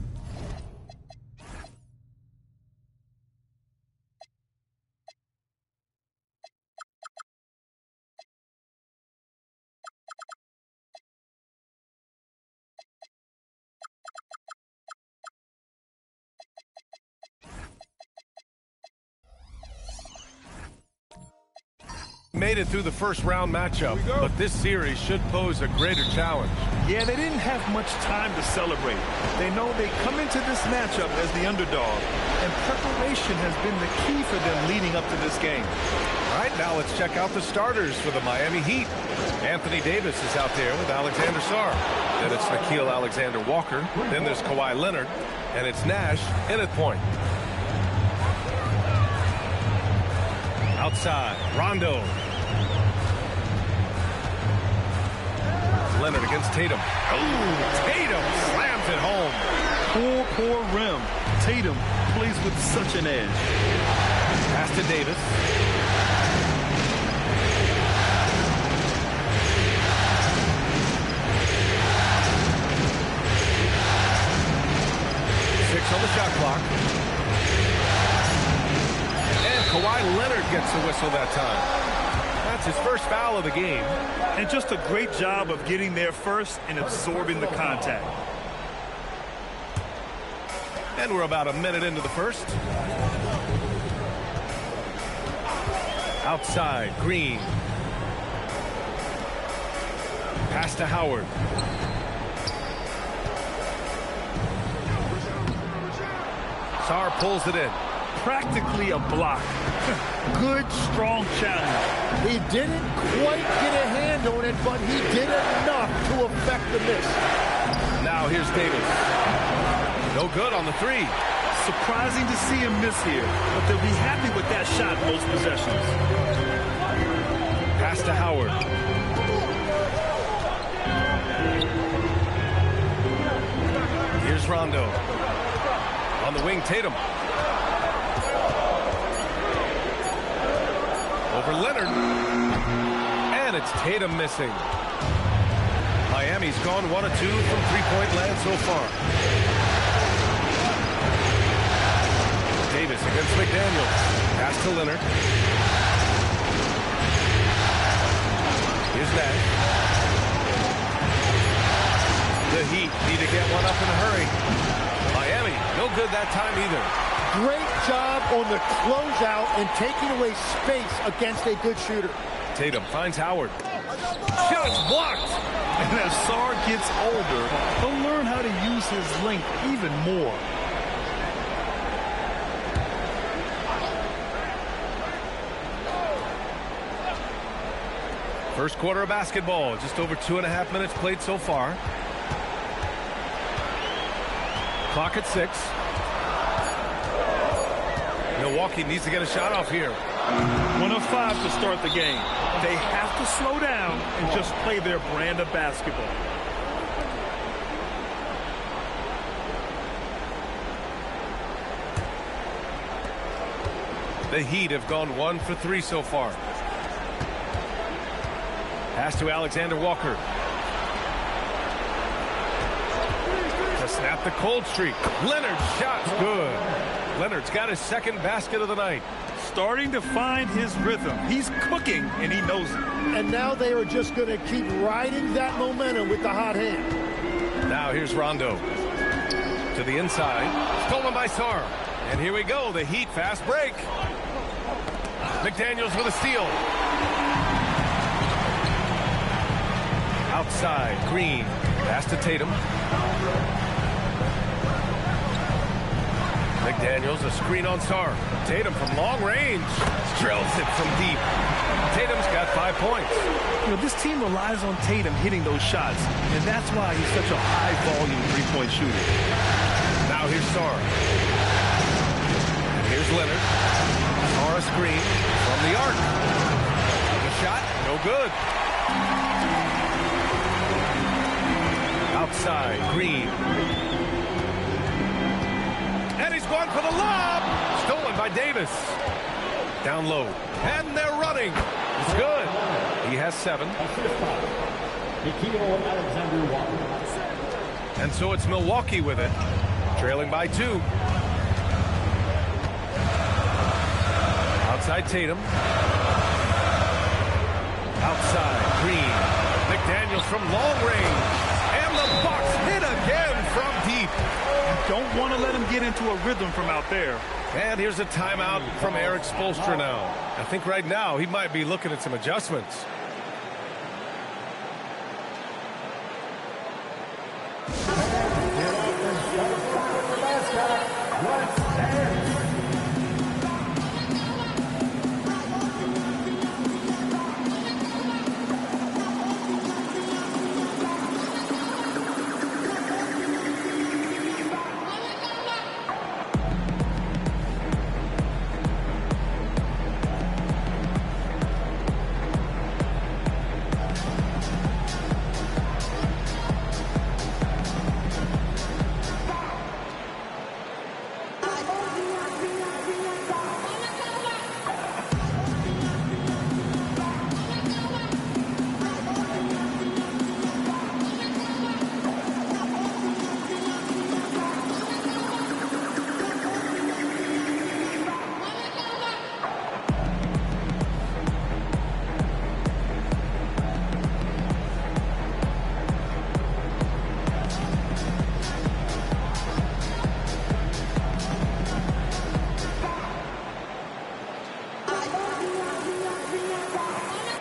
made it through the first round matchup, but this series should pose a greater challenge. Yeah, they didn't have much time to celebrate. They know they come into this matchup as the underdog, and preparation has been the key for them leading up to this game. All right, now let's check out the starters for the Miami Heat. Anthony Davis is out there with Alexander Sarr. Then it's Nickeil Alexander-Walker. Then there's Kawhi Leonard, and it's Nash in at point. Outside, Rondo. Leonard against Tatum. Oh, Tatum slams it home. Poor rim. Tatum plays with such an edge. Pass to Davis. On the shot clock. And Kawhi Leonard gets the whistle that time. That's his first foul of the game. And just a great job of getting there first and absorbing the contact. And we're about a minute into the first. Outside, Green. Pass to Howard. Sarr pulls it in. Practically a block. Good, strong challenge. He didn't quite get a hand on it, but he did enough to affect the miss. Now here's Davis. No good on the three. Surprising to see him miss here, but they'll be happy with that shot most possessions. Pass to Howard. Here's Rondo. On the wing, Tatum. Over Leonard. And it's Tatum missing. Miami's gone 1 of 2 from three-point land so far. Davis against McDaniels. Pass to Leonard. Here's Nash. The Heat need to get one up in a hurry. Miami, no good that time either. Great job on the closeout and taking away space against a good shooter. Tatum finds Howard. Shots blocked. And as Sarr gets older, he'll learn how to use his length even more. First quarter of basketball, just over 2.5 minutes played so far. Clock at 6. Milwaukee needs to get a shot off here. 1 of 5 to start the game. They have to slow down and just play their brand of basketball. The Heat have gone 1 for 3 so far. Pass to Alexander Walker. To snap the cold streak. Leonard's shot's good. Leonard's got his second basket of the night. Starting to find his rhythm. He's cooking, and he knows it. And now they are just going to keep riding that momentum with the hot hand. Now here's Rondo. To the inside. Stolen by Sarr. And here we go. The Heat fast break. McDaniels with a steal. Outside, Green. Pass to Tatum. McDaniels, a screen on Sarr. Tatum from long range. Drills it from deep. Tatum's got 5 points. You know, this team relies on Tatum hitting those shots, and that's why he's such a high-volume three-point shooter. Now here's Sarr. And here's Leonard. Sarr a screen from the arc. The shot, no good. Outside, Green. And he's going for the lob. Stolen by Davis. Down low. And they're running. It's good. He has 7. And so it's Milwaukee with it. Trailing by 2. Outside Tatum. Outside Green. McDaniels from long range. And the Bucks hit again from deep. You don't want to let him get into a rhythm from out there. And here's a timeout from Eric Spoelstra now. I think right now he might be looking at some adjustments.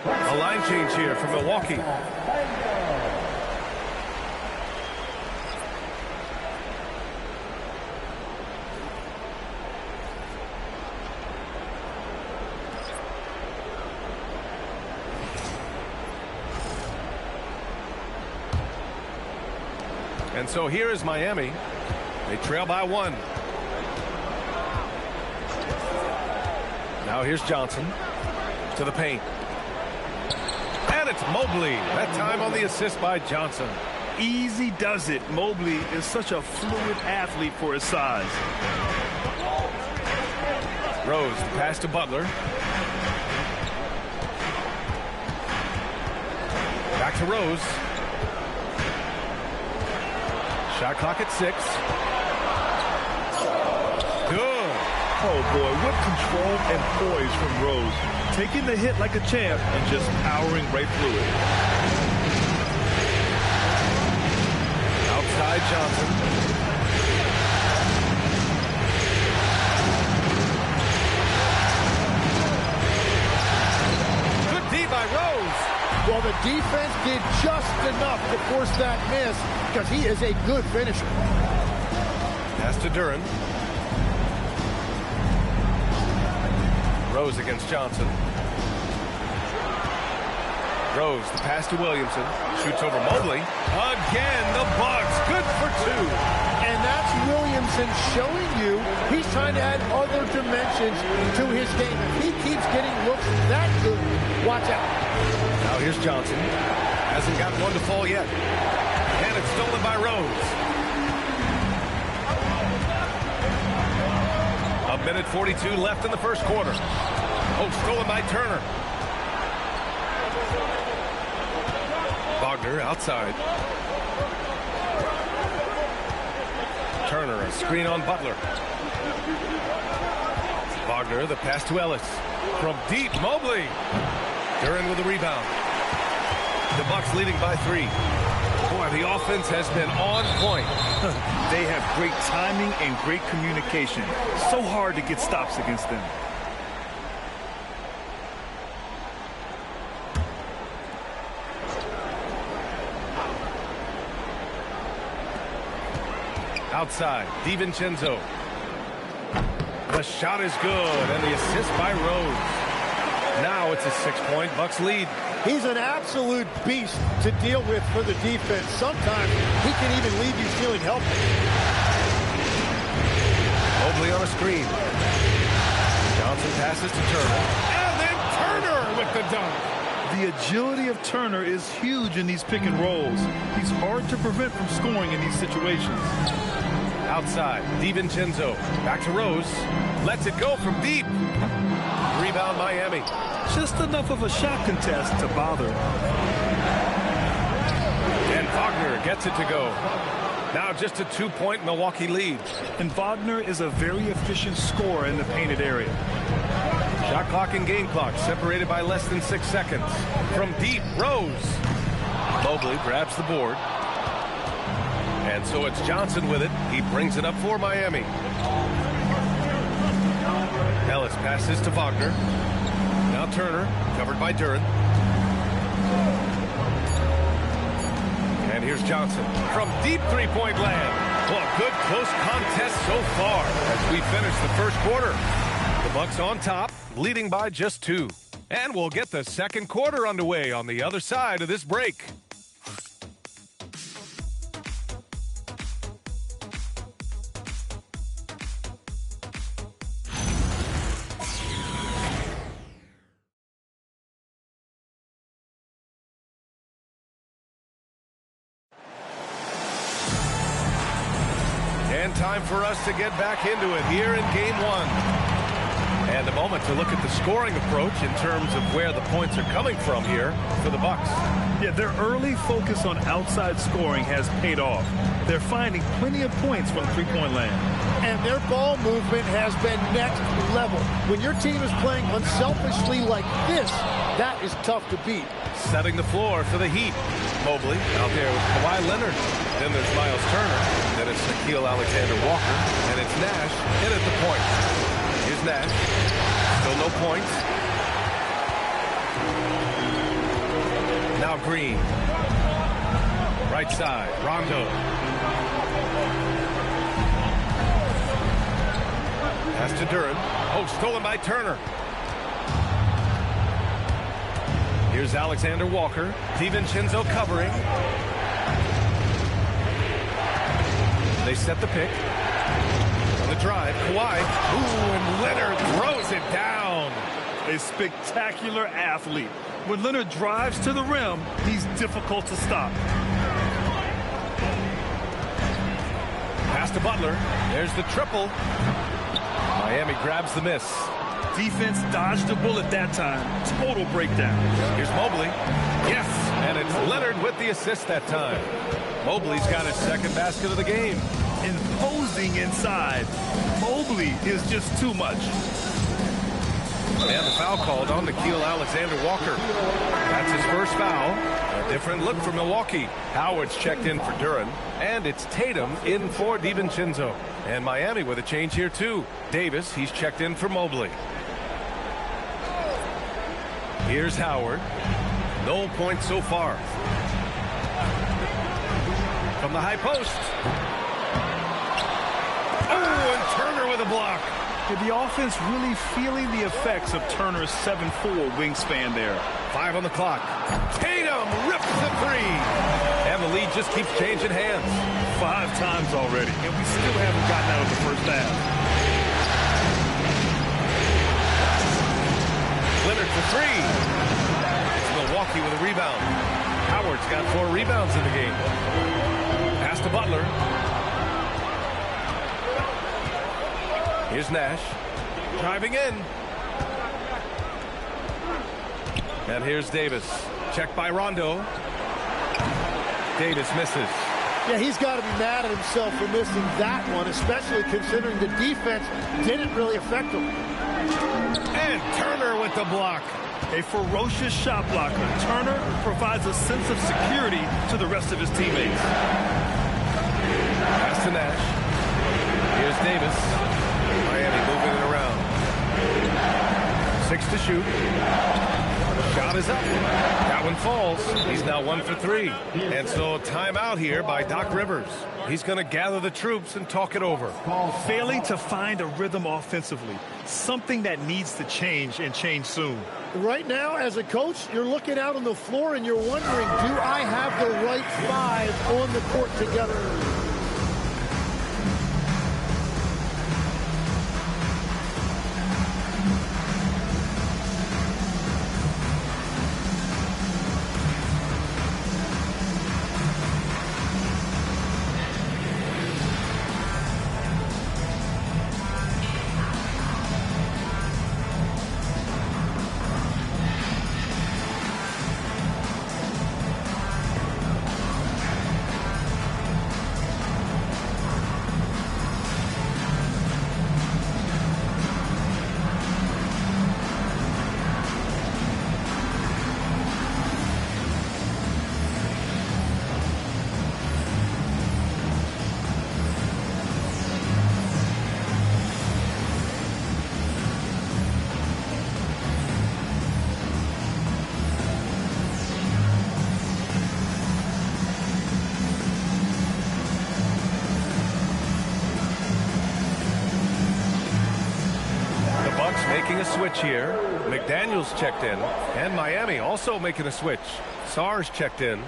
A line change here for Milwaukee. And so here is Miami. They trail by 1. Now here's Johnson to the paint. And it's Mobley. That time on the assist by Johnson. Easy does it. Mobley is such a fluid athlete for his size. Rose, the pass to Butler. Back to Rose. Shot clock at 6. Good. Oh boy, what control and poise from Rose. Taking the hit like a champ and just powering right through it. Outside Johnson. Good D by Rose. Well, the defense did just enough to force that miss because he is a good finisher. Pass to Duran. Rose against Johnson. Rose, the pass to Williamson. Shoots over Mobley. Again, the Bucks. Good for 2. And that's Williamson showing you he's trying to add other dimensions to his game. If he keeps getting looks that good, watch out. Now here's Johnson. Hasn't got one to fall yet. And it's stolen by Rose. A minute 42 left in the first quarter. Oh, stolen by Turner. Wagner outside. Turner, a screen on Butler. Wagner, the pass to Ellis. From deep, Mobley. Duran with the rebound. The Bucks leading by 3. Boy, the offense has been on point. They have great timing and great communication. So hard to get stops against them. Outside, DiVincenzo. The shot is good, and the assist by Rose. Now it's a 6-point Bucks lead. He's an absolute beast to deal with for the defense. Sometimes he can even leave you feeling helpless. Mobley on a screen. Johnson passes to Turner. And then Turner with the dunk. The agility of Turner is huge in these pick and rolls. He's hard to prevent from scoring in these situations. Outside, DiVincenzo. Back to Rose. Lets it go from deep. Rebound, Miami. Just enough of a shot contest to bother. And Wagner gets it to go. Now just a 2-point Milwaukee lead. And Wagner is a very efficient scorer in the painted area. Shot clock and game clock separated by less than 6 seconds. From deep, Rose. Mobley grabs the board. And so it's Johnson with it. He brings it up for Miami. Ellis passes to Wagner. Now Turner, covered by Duren. And here's Johnson from deep three-point land. Well, good close contest so far as we finish the first quarter. The Bucks on top, leading by just 2. And we'll get the second quarter underway on the other side of this break. And time for us to get back into it here in Game 1. And a moment to look at the scoring approach in terms of where the points are coming from here for the Bucks. Yeah, their early focus on outside scoring has paid off. They're finding plenty of points from three-point land. And their ball movement has been next level. When your team is playing unselfishly like this, that is tough to beat. Setting the floor for the Heat. Mobley out there with Kawhi Leonard. Then there's Miles Turner. Then it's Nickeil Alexander-Walker. And it's Nash in at the point. Here's Nash. Still no points. Now Green. Right side. Rondo. Pass to Duren. Oh, stolen by Turner. Here's Alexander Walker. DiVincenzo covering. They set the pick. On the drive, Kawhi. Ooh, and Leonard throws it down. A spectacular athlete. When Leonard drives to the rim, he's difficult to stop. Pass to Butler. There's the triple. Miami grabs the miss. Defense dodged the bullet that time. Total breakdown. Here's Mobley. Yes, and it's Leonard with the assist that time. Mobley's got his second basket of the game. Imposing inside. Mobley is just too much. And the foul called on Nickeil Alexander-Walker. That's his first foul. A different look for Milwaukee. Howard's checked in for Duren. And it's Tatum in for DiVincenzo. And Miami with a change here too. Davis, he's checked in for Mobley. Here's Howard. No points so far. From the high post. Oh, and Turner with a block. The offense really feeling the effects of Turner's 7'4" wingspan there. 5 on the clock. Tatum rips the three. And the lead just keeps changing hands. 5 times already, and we still haven't gotten out of the first half. Leonard for 3. It's Milwaukee with a rebound. Howard's got 4 rebounds in the game. Pass to Butler. Here's Nash. Driving in. And here's Davis. Checked by Rondo. Davis misses. Yeah, he's got to be mad at himself for missing that one, especially considering the defense didn't really affect him. And Turner with the block. A ferocious shot blocker. Turner provides a sense of security to the rest of his teammates. Pass to Nash. Here's Davis. Miami moving it around. 6 to shoot. Shot is up. That one falls. He's now 1 for 3. And so timeout here by Doc Rivers. He's going to gather the troops and talk it over. Failing to find a rhythm offensively. Something that needs to change and change soon. Right now, as a coach, you're looking out on the floor and you're wondering, do I have the right 5 on the court together? switch here. McDaniels checked in. And Miami also making a switch. Sarge checked in.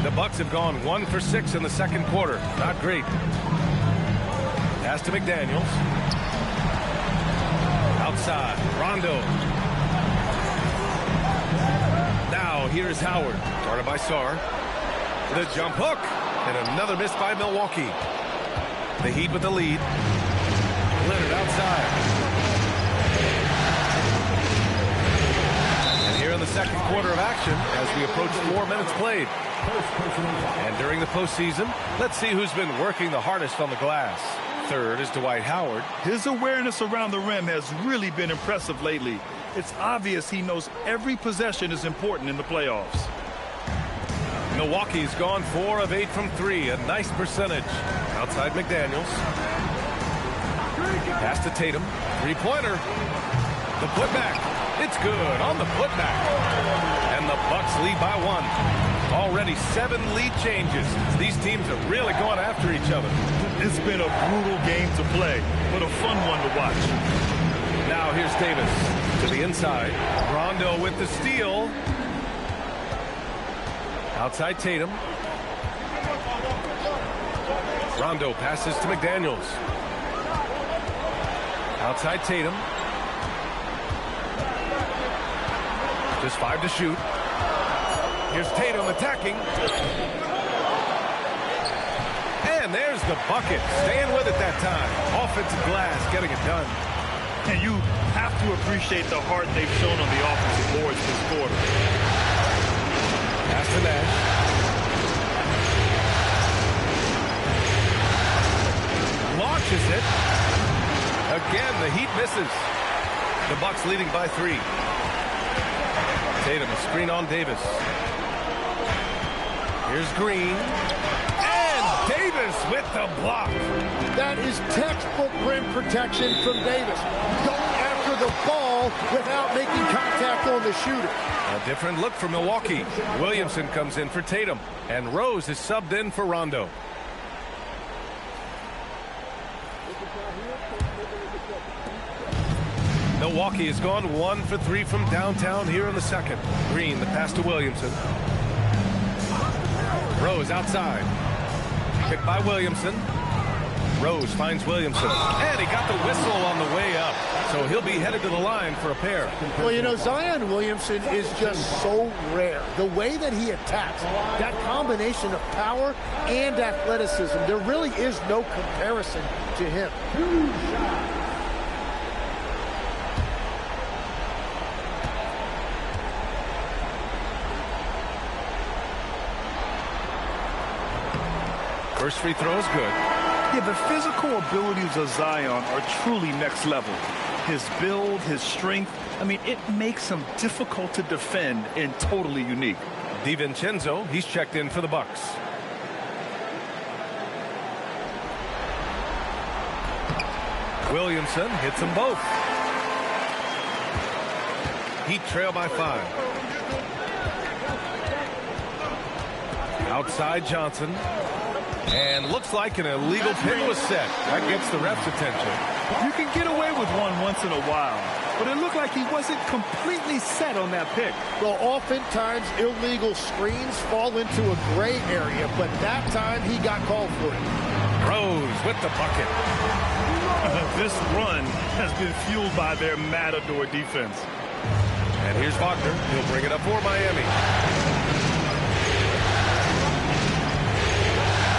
The Bucks have gone 1 for 6 in the second quarter. Not great. Pass to McDaniels. Outside. Rondo. Now here's Howard. Guarded by Sarr. The jump hook. And another miss by Milwaukee. The Heat with the lead. Leonard outside. And here in the second quarter of action as we approach 4 minutes played. And during the postseason, let's see who's been working the hardest on the glass. Third is Dwight Howard. His awareness around the rim has really been impressive lately. It's obvious he knows every possession is important in the playoffs. Milwaukee's gone 4 of 8 from 3, a nice percentage. Outside McDaniels. Pass to Tatum. Three-pointer. The putback. It's good on the putback. And the Bucks lead by 1. Already 7 lead changes. These teams are really going after each other. It's been a brutal game to play, but a fun one to watch. Now here's Davis to the inside. Rondo with the steal. Outside Tatum. Rondo passes to McDaniels. Outside Tatum. Just 5 to shoot. Here's Tatum attacking. And there's the bucket. Staying with it that time. Offensive glass getting it done. And you have to appreciate the heart they've shown on the offensive boards this quarter. Pass to Nash. Launches it. Again, the Heat misses. The Bucks leading by 3. Tatum, a screen on Davis. Here's Green. And Davis with the block. That is textbook rim protection from Davis. Going after the ball without making contact on the shooter. A different look for Milwaukee. Williamson comes in for Tatum. And Rose is subbed in for Rondo. Milwaukee has gone 1 for 3 from downtown here in the second. Green, the pass to Williamson. Rose outside. Picked by Williamson. Rose finds Williamson. And he got the whistle on the way up. So he'll be headed to the line for a pair. Well, you know, Zion Williamson is just so rare. The way that he attacks, that combination of power and athleticism, there really is no comparison to him. First free throw is good. Yeah, the physical abilities of Zion are truly next level. His build, his strength, I mean, it makes him difficult to defend and totally unique. DiVincenzo, he's checked in for the Bucks. Williamson hits them both. Heat trail by 5. Outside Johnson. And looks like an illegal pin was set. That gets the ref's attention. You can get away with one once in a while, but it looked like he wasn't completely set on that pick. Well, oftentimes illegal screens fall into a gray area, but that time he got called for it. Rose with the bucket. This run has been fueled by their matador defense. And here's Wagner. He'll bring it up for Miami.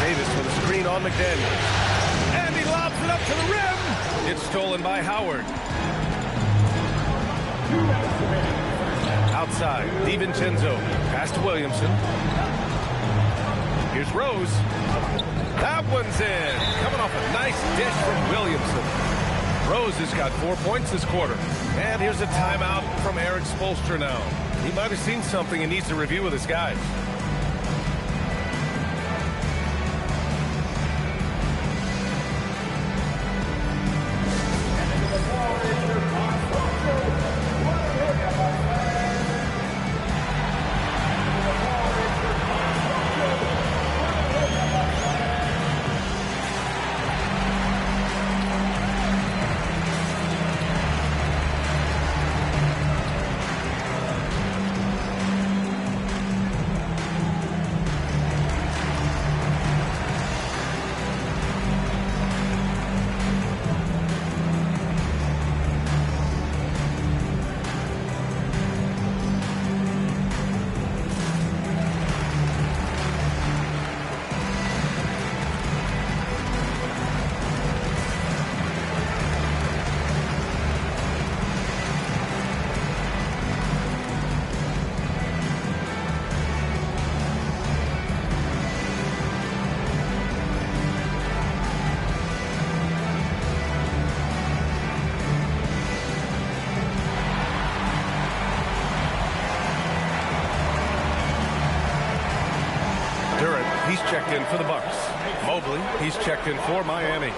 Davis with a screen on McDaniels. And he lobs it up to the rim. It's stolen by Howard. Outside, DiVincenzo. Pass to Williamson. Here's Rose. That one's in. Coming off a nice dish from Williamson. Rose has got 4 points this quarter. And here's a timeout from Eric Spoelstra now. He might have seen something and needs to review with his guys. he's checked in for the Bucks. Mobley, he's checked in for Miami.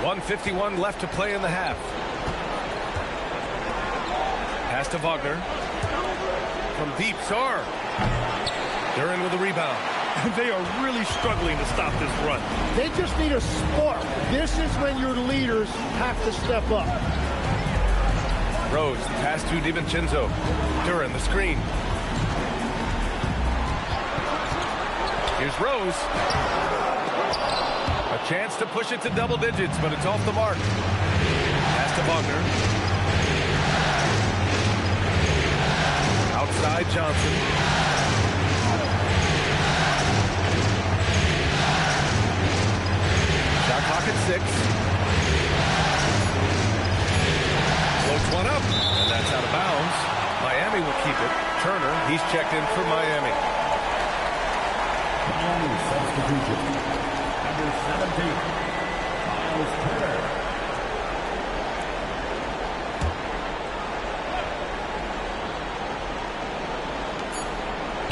.151 left to play in the half. Pass to Wagner. From deep, Sar. Duran with the rebound. They are really struggling to stop this run. They just need a spark. This is when your leaders have to step up. Rose, the pass to DiVincenzo. Duran, the screen. Here's Rose. A chance to push it to double digits, but it's off the mark. Pass to Wagner. Outside Johnson. Shot clock at 6. Floats one up, and that's out of bounds. Miami will keep it. Turner, he's checked in for Miami. Substitution. Number 17, Miles Turner.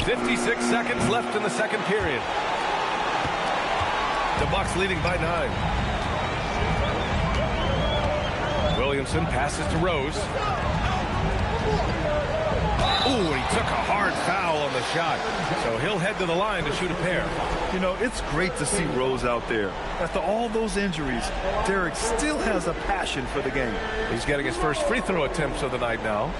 56 seconds left in the second period. The Bucks leading by 9. Williamson passes to Rose. Ooh, he took a hard foul on the shot. So he'll head to the line to shoot a pair. You know, it's great to see Rose out there. After all those injuries, Derek still has a passion for the game. He's getting his first free throw attempts of the night now.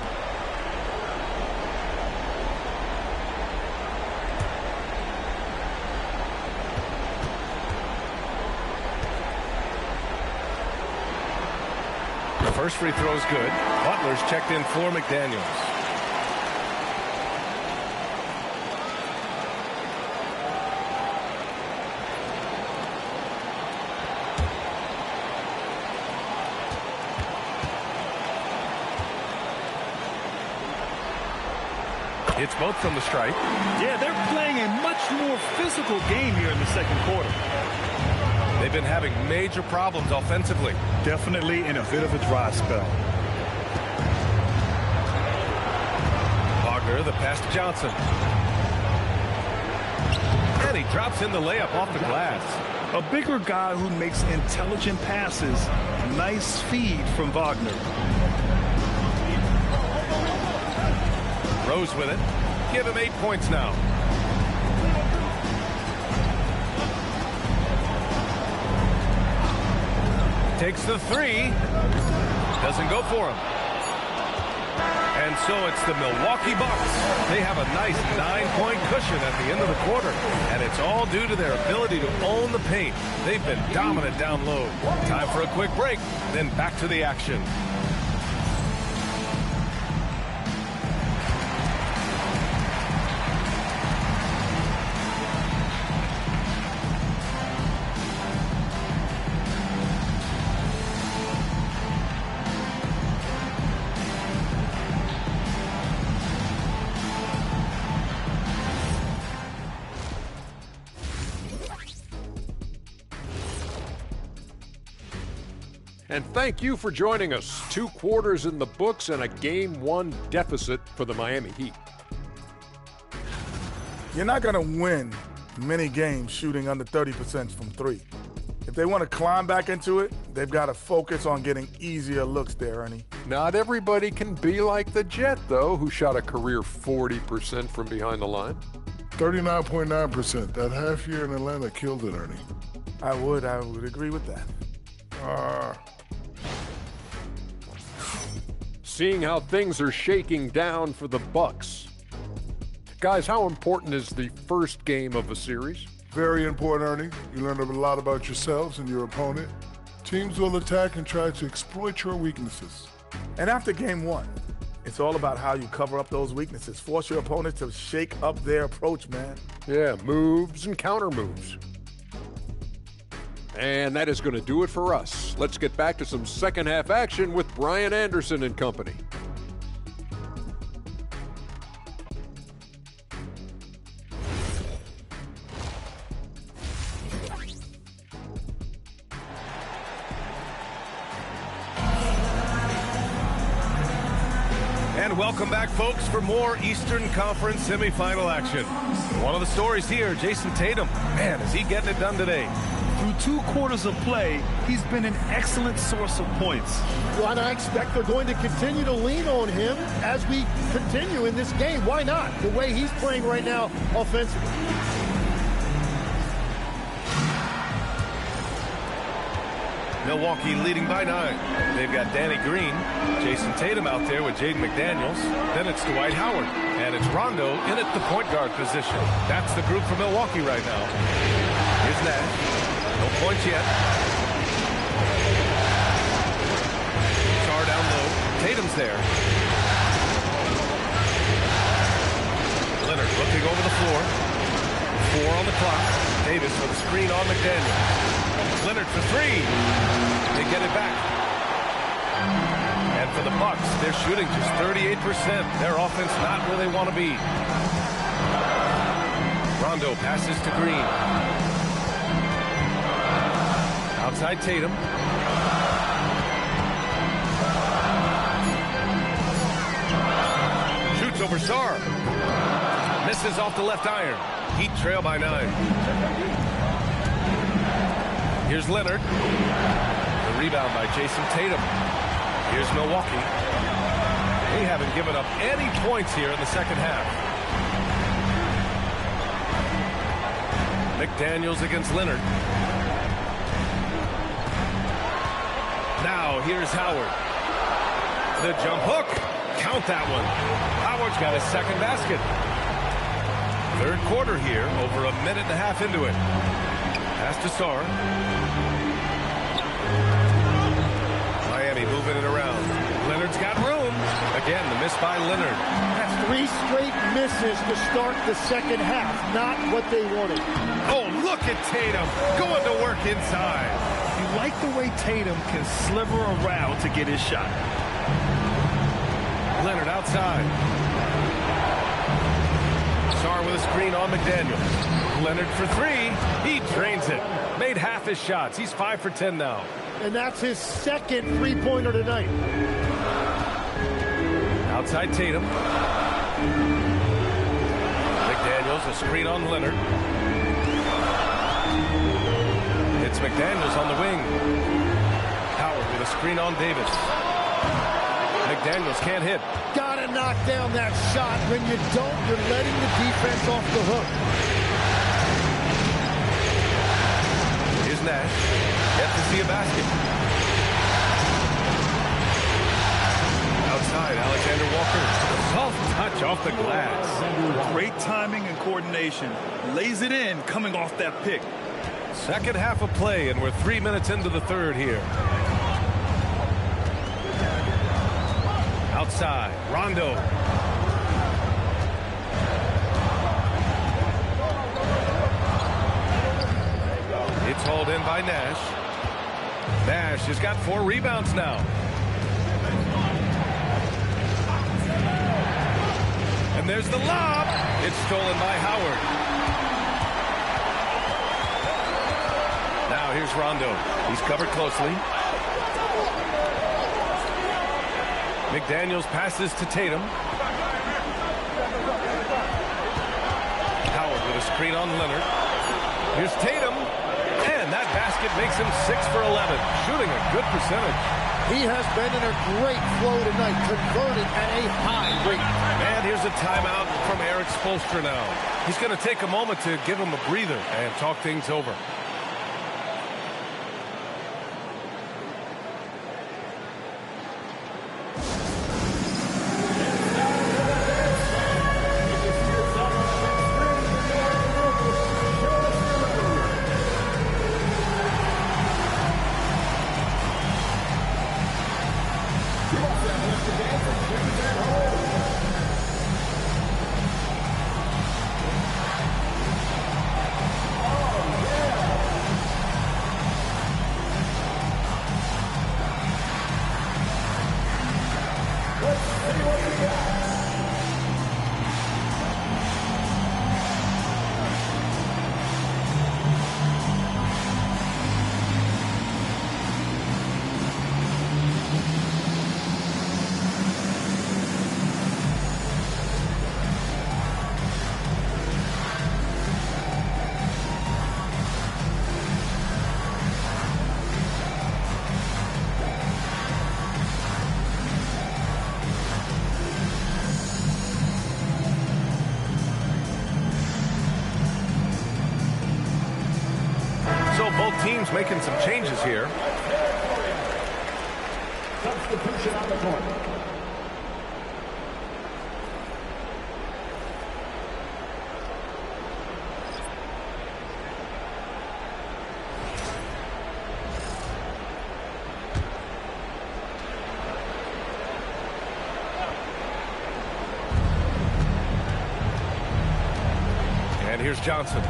The first free throw is good. Butler's checked in for McDaniels. It's both from the stripe. Yeah, they're playing a much more physical game here in the second quarter. They've been having major problems offensively. Definitely in a bit of a dry spell. Wagner, the pass to Johnson. And he drops in the layup off the glass. A bigger guy who makes intelligent passes. Nice feed from Wagner. Rose with it. Give him 8 points now. Takes the 3. Doesn't go for him. And so it's the Milwaukee Bucks. They have a nice 9-point cushion at the end of the quarter. And it's all due to their ability to own the paint. They've been dominant down low. Time for a quick break, then back to the action. And thank you for joining us. 2 quarters in the books and a Game 1 deficit for the Miami Heat. You're not going to win many games shooting under 30% from 3. If they want to climb back into it, they've got to focus on getting easier looks there, Ernie. Not everybody can be like the Jet, though, who shot a career 40% from behind the line. 39.9%. That half year in Atlanta killed it, Ernie. I would agree with that. Seeing how things are shaking down for the Bucks. Guys, how important is the first game of a series? Very important, Ernie. You learn a lot about yourselves and your opponent. Teams will attack and try to exploit your weaknesses. And after game 1, it's all about how you cover up those weaknesses. Force your opponent to shake up their approach, man. Yeah, moves and counter moves. And that is going to do it for us. Let's get back to some second half action with Brian Anderson and company. And welcome back, folks, for more Eastern Conference semifinal action. One of the stories here, Jason Tatum. Man, is he getting it done today? Through 2 quarters of play, he's been an excellent source of points. Well, and I expect they're going to continue to lean on him as we continue in this game. Why not? The way he's playing right now offensively. Milwaukee leading by 9. They've got Danny Green, Jason Tatum out there with Jaden McDaniels. Then it's Dwight Howard. And it's Rondo in at the point guard position. That's the group for Milwaukee right now. Here's Nash. No points yet. Char down low. Tatum's there. Leonard looking over the floor. 4 on the clock. Davis with a screen on McDaniels. Leonard for 3. They get it back. And for the Bucks, they're shooting just 38%. Their offense not where they want to be. Rondo passes to Green. Outside Tatum. Shoots over Sarr. Misses off the left iron. Heat trail by 9. Here's Leonard. The rebound by Jason Tatum. Here's Milwaukee. They haven't given up any points here in the second half. McDaniels against Leonard. Now here's Howard. The jump hook. Count that one. Howard's got his second basket. Third quarter here, over a minute and a half into it. Pass to Sarr. Miami moving it around. Leonard's got room. Again, the miss by Leonard. That's 3 straight misses to start the second half. Not what they wanted. Oh, look at Tatum going to work inside. You like the way Tatum can sliver around to get his shot. Leonard outside. Sarr with a screen on McDaniels. Leonard for 3. He drains it. Made half his shots. He's 5 for 10 now. And that's his second 3-pointer tonight. Outside Tatum. McDaniels, a screen on Leonard. It's McDaniels on the wing. Howard with a screen on Davis. McDaniels can't hit. Gotta knock down that shot. When you don't, you're letting the defense off the hook. Here's Nash. Yet to see a basket. Outside, Alexander Walker. Soft touch off the glass. Great timing and coordination. Lays it in coming off that pick. Second half of play, and we're 3 minutes into the third here. Outside, Rondo. It's hauled in by Nash. Nash has got 4 rebounds now. And there's the lob. It's stolen by Howard. Now here's Rondo. He's covered closely. McDaniels passes to Tatum. Howard with a screen on Leonard. Here's Tatum. And that basket makes him 6 for 11. Shooting a good percentage. He has been in a great flow tonight, converting at a high rate. And here's a timeout from Eric Spoelstra now. He's going to take a moment to give him a breather and talk things over. teams making some changes here. Substitution on the court. And here's Johnson.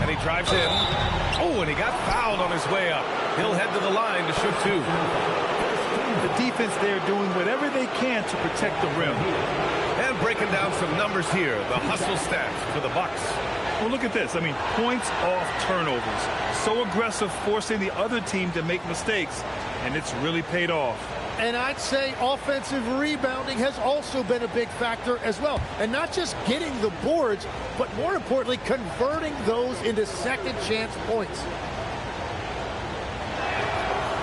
And he drives in. Oh, and he got fouled on his way up. He'll head to the line to shoot two. The defense there doing whatever they can to protect the rim. And breaking down some numbers here. The hustle stats for the Bucks. Well, look at this. I mean, points off turnovers. So aggressive, forcing the other team to make mistakes. And it's really paid off. And I'd say offensive rebounding has also been a big factor as well. And not just getting the boards, but more importantly, converting those into second chance points.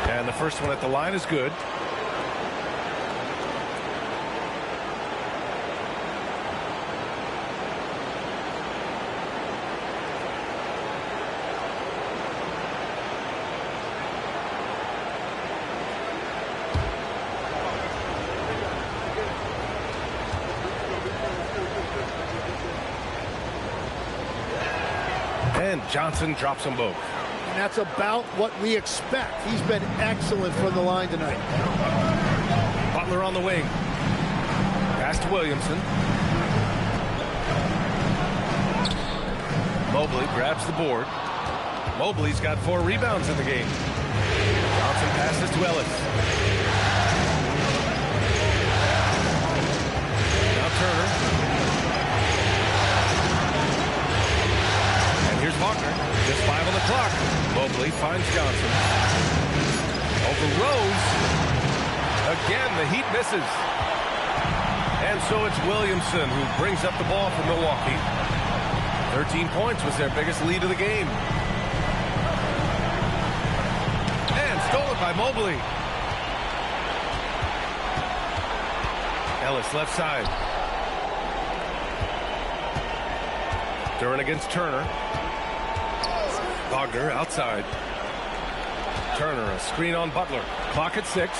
And the first one at the line is good. And Johnson drops them both. And that's about what we expect. He's been excellent from the line tonight. Butler on the wing. Pass to Williamson. Mobley grabs the board. Mobley's got 4 rebounds in the game. Johnson passes to Ellis. Now Turner. Here's Wagner. Just 5 on the clock. Mobley finds Johnson. Over Rose. Again, the Heat misses. And so it's Williamson who brings up the ball for Milwaukee. 13 points was their biggest lead of the game. And stolen by Mobley. Ellis left side. Duran against Turner. Wagner outside. Turner, a screen on Butler. Clock at 6.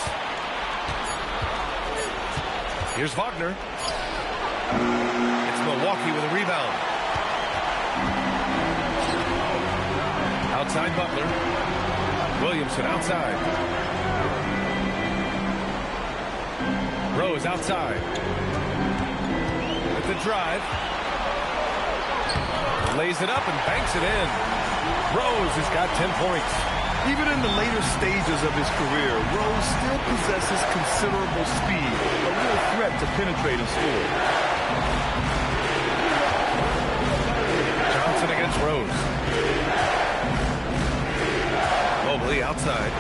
Here's Wagner. It's Milwaukee with a rebound. Outside Butler. Williamson outside. Rose outside. With the drive. Lays it up and banks it in. Rose has got 10 points. Even in the later stages of his career, Rose still possesses considerable speed, a real threat to penetrate and score. Johnson against Rose. Mobley outside.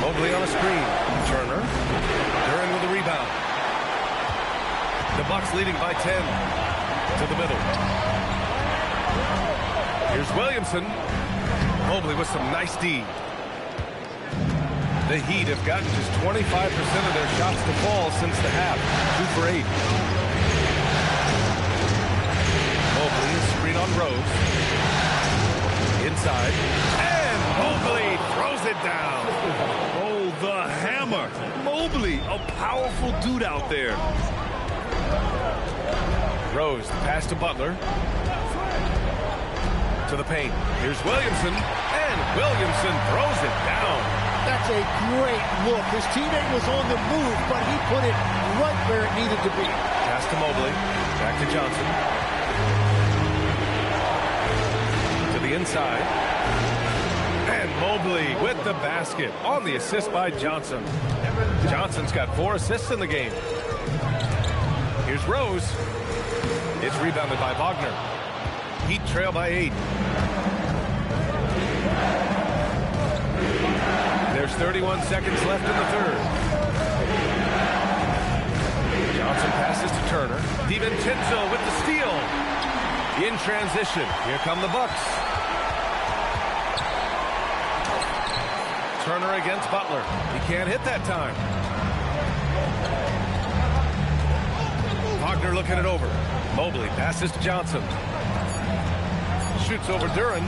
Mobley on a screen. Turner. Duran with a rebound. The Bucks leading by 10. To the middle. Here's Williamson. Mobley with some nice D. The Heat have gotten just 25% of their shots to fall since the half. 2 for 8. Mobley, screen on Rose. Inside. And Mobley throws it down. Oh, the hammer. Mobley, a powerful dude out there. Rose, the pass to Butler. To the paint. Here's Williamson. And Williamson throws it down. That's a great look. His teammate was on the move, but he put it right where it needed to be. Pass to Mobley. Back to Johnson. To the inside. And Mobley with the basket on the assist by Johnson. Johnson's got 4 assists in the game. Here's Rose. It's rebounded by Wagner. Heat trail by 8. There's 31 seconds left in the third. Johnson passes to Turner. DiVincenzo with the steal. In transition. Here come the Bucks. Turner against Butler. He can't hit that time. Leonard looking it over. Mobley passes to Johnson. Shoots over Duran.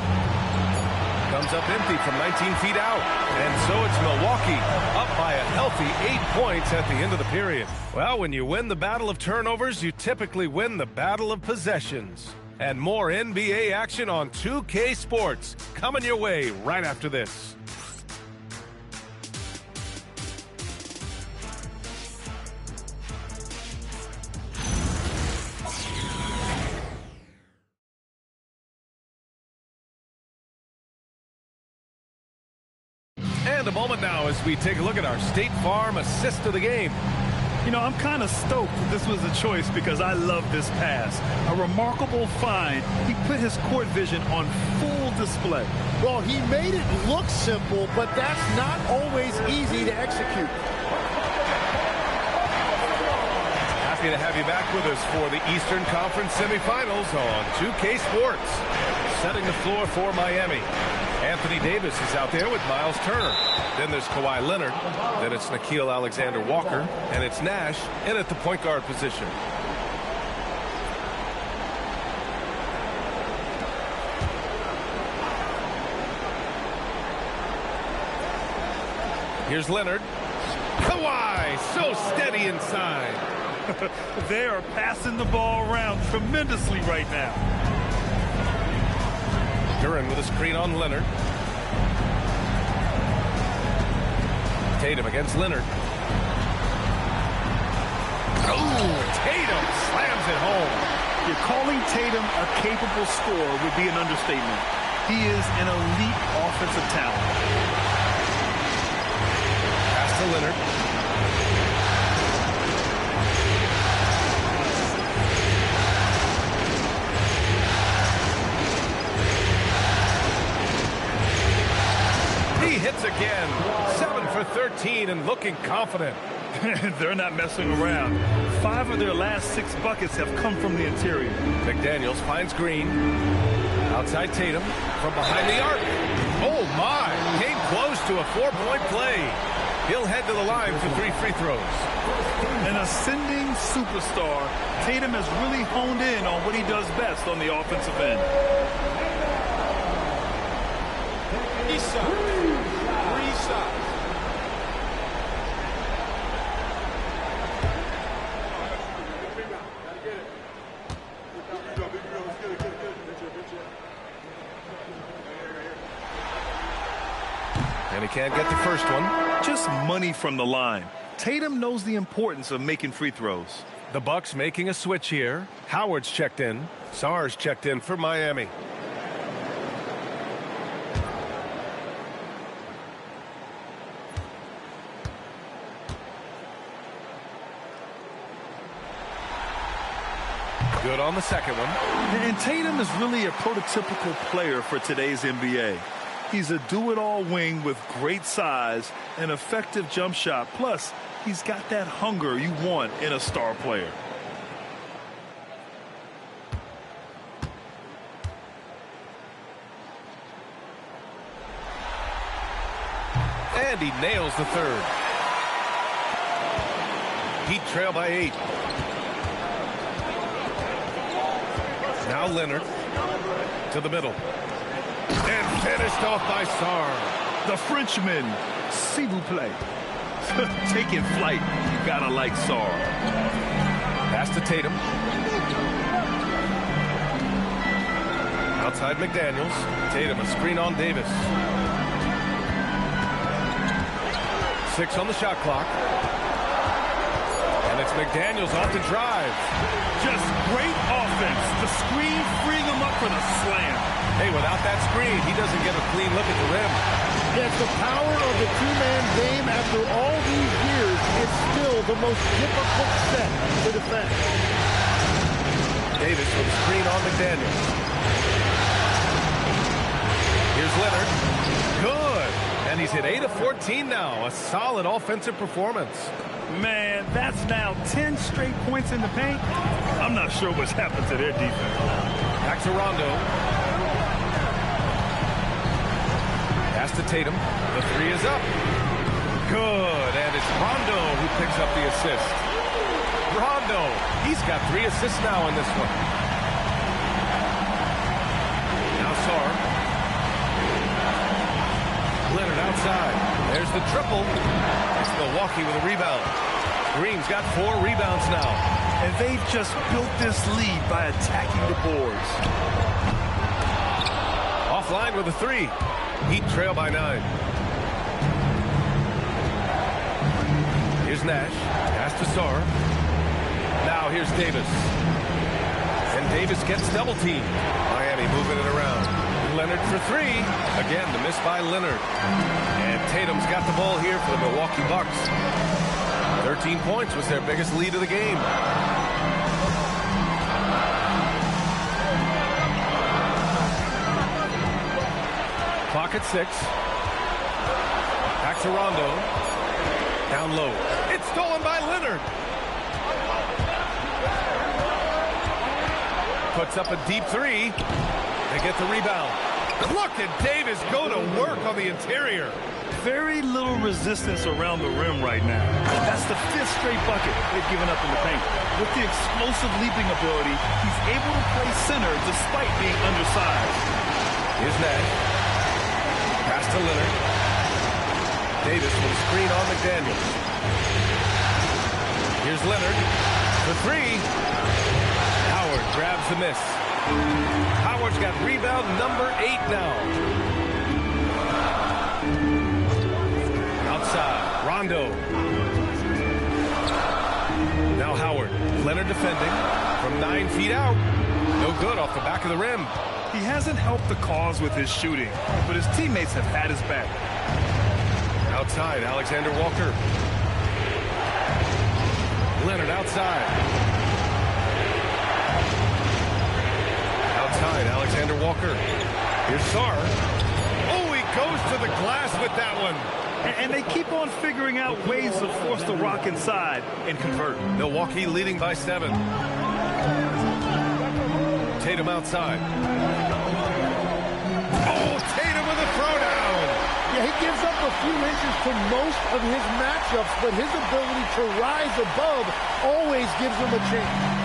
Comes up empty from 19 feet out. And so it's Milwaukee up by a healthy 8 points at the end of the period. Well, when you win the battle of turnovers, you typically win the battle of possessions. And more NBA action on 2K Sports coming your way right after this. And a moment now as we take a look at our State Farm assist of the game. You know, I'm kind of stoked that this was a choice because I love this pass. A remarkable find. He put his court vision on full display. Well, he made it look simple, but that's not always easy to execute. Happy to have you back with us for the Eastern Conference semifinals on 2K Sports. Setting the floor for Miami. Anthony Davis is out there with Miles Turner. Then there's Kawhi Leonard. Then it's Nickeil Alexander-Walker. And it's Nash in at the point guard position. Here's Leonard. Kawhi, so steady inside. They are passing the ball around tremendously right now. Duran with a screen on Leonard. Tatum against Leonard. Oh, Tatum slams it home. You're calling Tatum a capable scorer would be an understatement. He is an elite offensive talent. Pass to Leonard. He hits again. 7 for 13 and looking confident. They're not messing around. 5 of their last 6 buckets have come from the interior. McDaniels finds Green. Outside Tatum from behind the arc. Oh my, came close to a 4-point play. He'll head to the line for 3 free throws. An ascending superstar, Tatum has really honed in on what he does best on the offensive end. And he can't get the first one. Just money from the line. Tatum knows the importance of making free throws. The Bucks making a switch here. Howard's checked in. Sarr's checked in for Miami. Good on the second one. And Tatum is really a prototypical player for today's NBA. He's a do-it-all wing with great size, an effective jump shot. Plus, he's got that hunger you want in a star player. And he nails the third. Heat trail by 8. Now Leonard to the middle. And finished off by Sarr. The Frenchman, s'il vous plaît. Taking flight, you gotta like Sarr. Pass to Tatum. Outside McDaniels. Tatum a screen on Davis. 6 on the shot clock. And it's McDaniels off the drive. Just great offense. The screen freeing him up for the slam. Hey, without that screen, he doesn't get a clean look at the rim. It's the power of the two-man game. After all these years, it's still the most difficult set to defend. Davis with a screen on McDaniels. Here's Leonard. Good. And he's hit 8 of 14 now. A solid offensive performance. Man, that's now 10 straight points in the paint. I'm not sure what's happened to their defense. Back to Rondo. Pass to Tatum. The 3 is up. Good. And it's Rondo who picks up the assist. Rondo. He's got 3 assists now in this one. Now Sar. Leonard outside. There's the triple. It's Milwaukee with a rebound. Green's got 4 rebounds now. And they've just built this lead by attacking the boards. Offline with a 3. Heat trail by 9. Here's Nash. Pass to Sar. Now here's Davis. And Davis gets double teamed. Miami moving it around. Leonard for 3. Again, the miss by Leonard. And Tatum's got the ball here for the Milwaukee Bucks. 13 points was their biggest lead of the game. Clock at 6. Back to Rondo. Down low. It's stolen by Leonard. Puts up a deep 3. They get the rebound. Look at Davis go to work on the interior. Very little resistance around the rim right now. That's the 5th straight bucket they've given up in the paint. With the explosive leaping ability, he's able to play center despite being undersized. Here's Nash. Pass to Leonard. Davis with a screen on McDaniels. Here's Leonard for 3. Howard grabs the miss. Howard's got rebound number 8 now. Outside, Rondo. Now Howard. Leonard defending from 9 feet out. No good off the back of the rim. He hasn't helped the cause with his shooting, but his teammates have had his back. Outside, Alexander Walker. Leonard outside. Outside, Alexander Walker. Here's Sar. Oh, he goes to the glass with that one. And they keep on figuring out ways to force the Rock inside and convert. Milwaukee leading by 7. Tatum outside. Oh, Tatum with a throwdown. Yeah, he gives up a few inches to most of his matchups, but his ability to rise above always gives him a chance.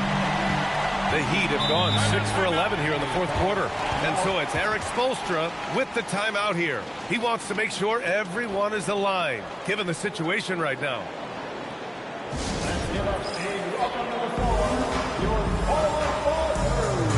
The Heat have gone 6 for 11 here in the 4th quarter. And so it's Eric Spoelstra with the timeout here. He wants to make sure everyone is aligned, given the situation right now. Let's give up a welcome to the floor, your forward ball crew.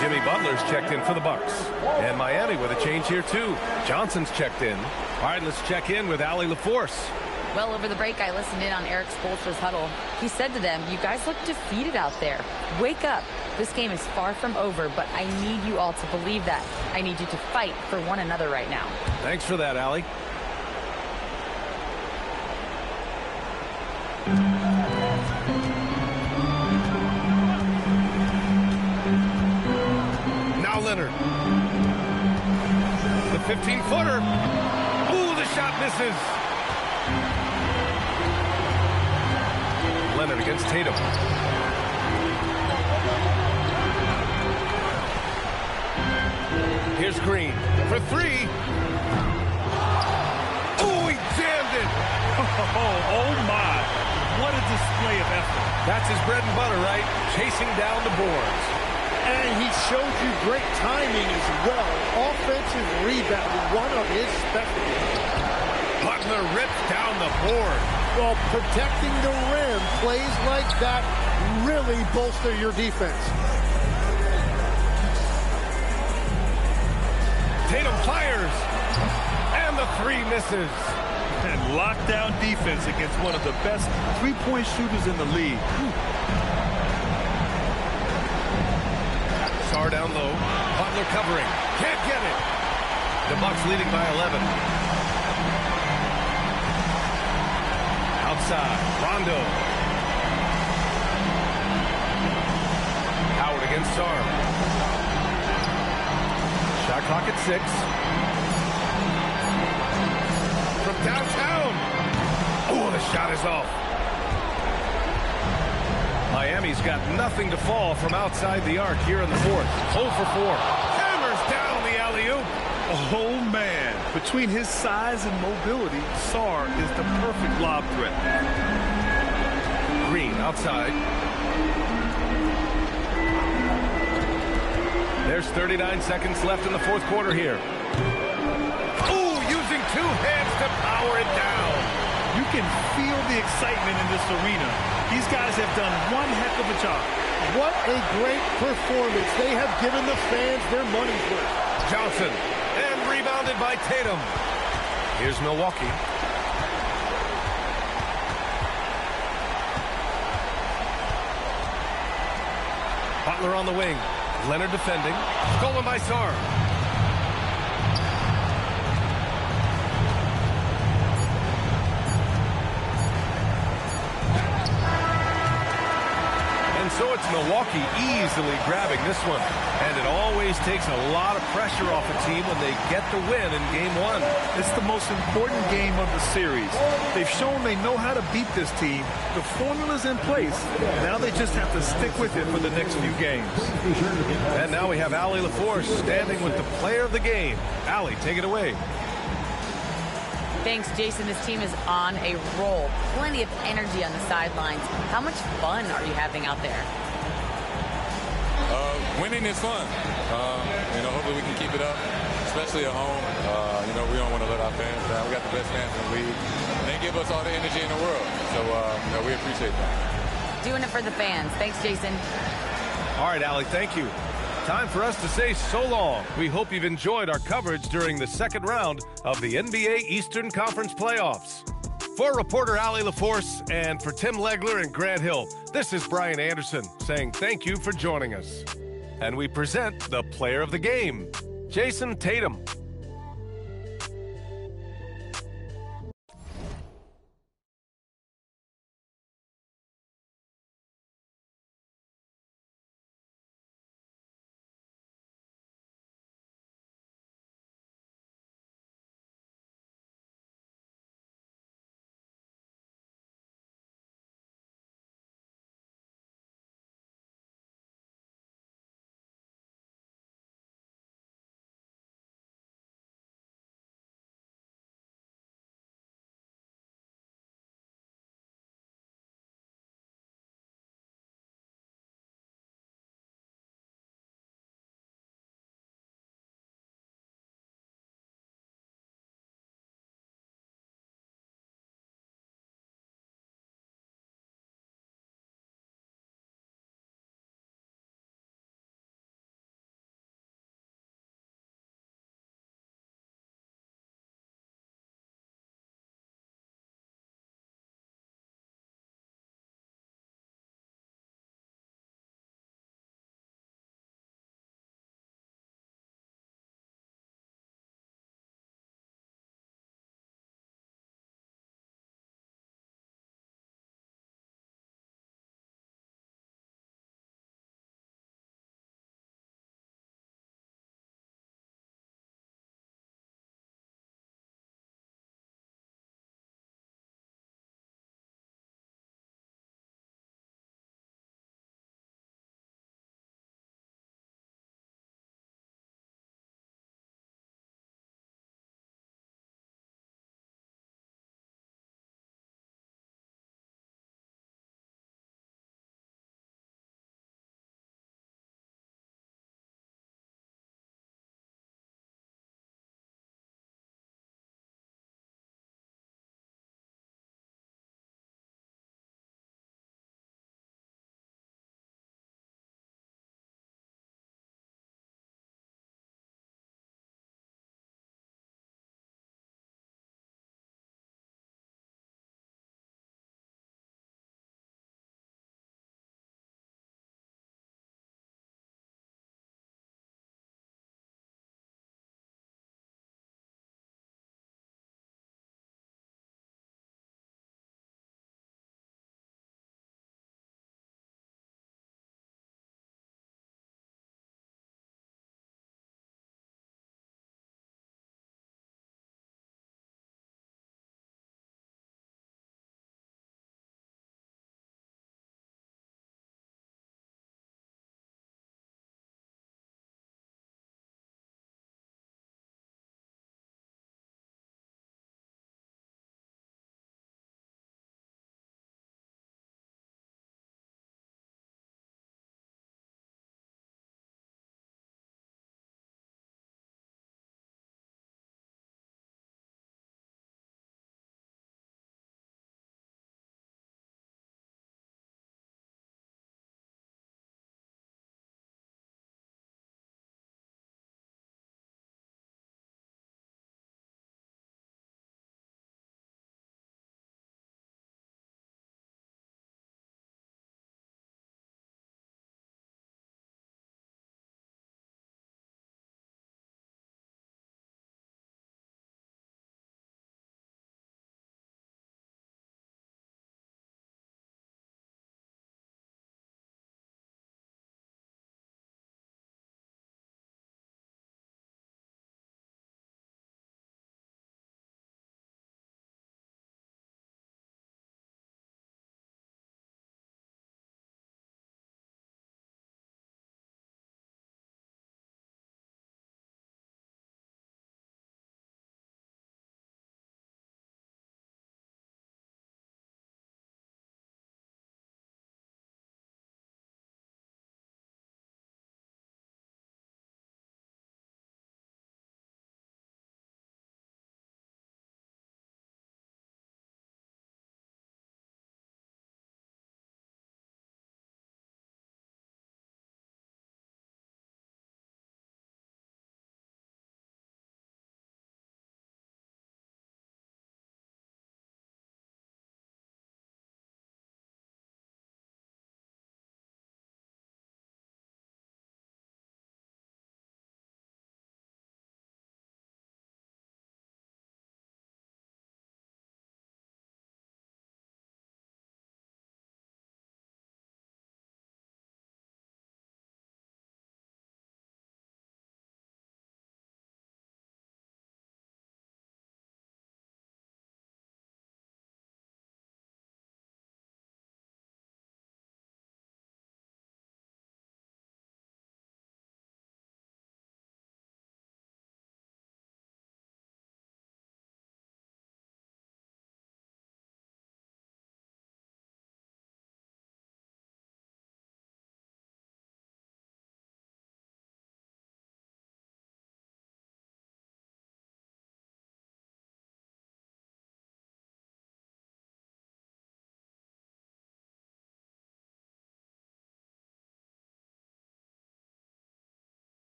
Jimmy Butler's checked in for the Bucks. And Miami with a change here, too. Johnson's checked in. All right, let's check in with Allie LaForce. Well, over the break, I listened in on Eric Spoelstra's huddle. He said to them, you guys look defeated out there. Wake up. This game is far from over, but I need you all to believe that. I need you to fight for one another right now. Thanks for that, Allie. Now Leonard. The 15-footer. Ooh, the shot misses. Leonard against Tatum. Here's Green for 3. Oh, he jammed it. Oh, my. What a display of effort. That's his bread and butter, right? Chasing down the boards. And he showed you great timing as well. Offensive rebounding, one of his specialties. Hot Butler rips down the board. Well, protecting the rim, plays like that really bolster your defense. Tatum fires. And the three misses. And lockdown defense against one of the best three-point shooters in the league. Sarr down low. Butler covering. Can't get it. The Bucks leading by 11. Outside. Rondo. Howard against Sarr. Shot clock at 6. From downtown. Oh, the shot is off. Miami's got nothing to fall from outside the arc here in the fourth. 0 for 4. Hammers down the alley-oop. Oh, man. Between his size and mobility, Sarr is the perfect lob threat. Green outside. There's 39 seconds left in the fourth quarter here. Ooh, using 2 hands to power it down. You can feel the excitement in this arena. These guys have done one heck of a job. What a great performance. They have given the fans their money's worth. Johnson, and rebounded by Tatum. Here's Milwaukee. Butler on the wing. Leonard defending. Stolen by Sarr. And so it's Milwaukee easily grabbing this one. And it always takes a lot of pressure off a team when they get the win in game 1. It's the most important game of the series. They've shown they know how to beat this team. The formula's in place. Now they just have to stick with it for the next few games. And now we have Allie LaForce standing with the player of the game. Allie, take it away. Thanks, Jason. This team is on a roll. Plenty of energy on the sidelines. How much fun are you having out there? Winning is fun. Hopefully we can keep it up, especially at home. We don't want to let our fans down. We got the best fans in the league. And they give us all the energy in the world. So, we appreciate that. Doing it for the fans. Thanks, Jason. All right, Allie, thank you. Time for us to say so long. We hope you've enjoyed our coverage during the second round of the NBA Eastern Conference playoffs. For reporter Allie LaForce and for Tim Legler and Grant Hill, this is Brian Anderson saying thank you for joining us. And we present the player of the game, Jason Tatum.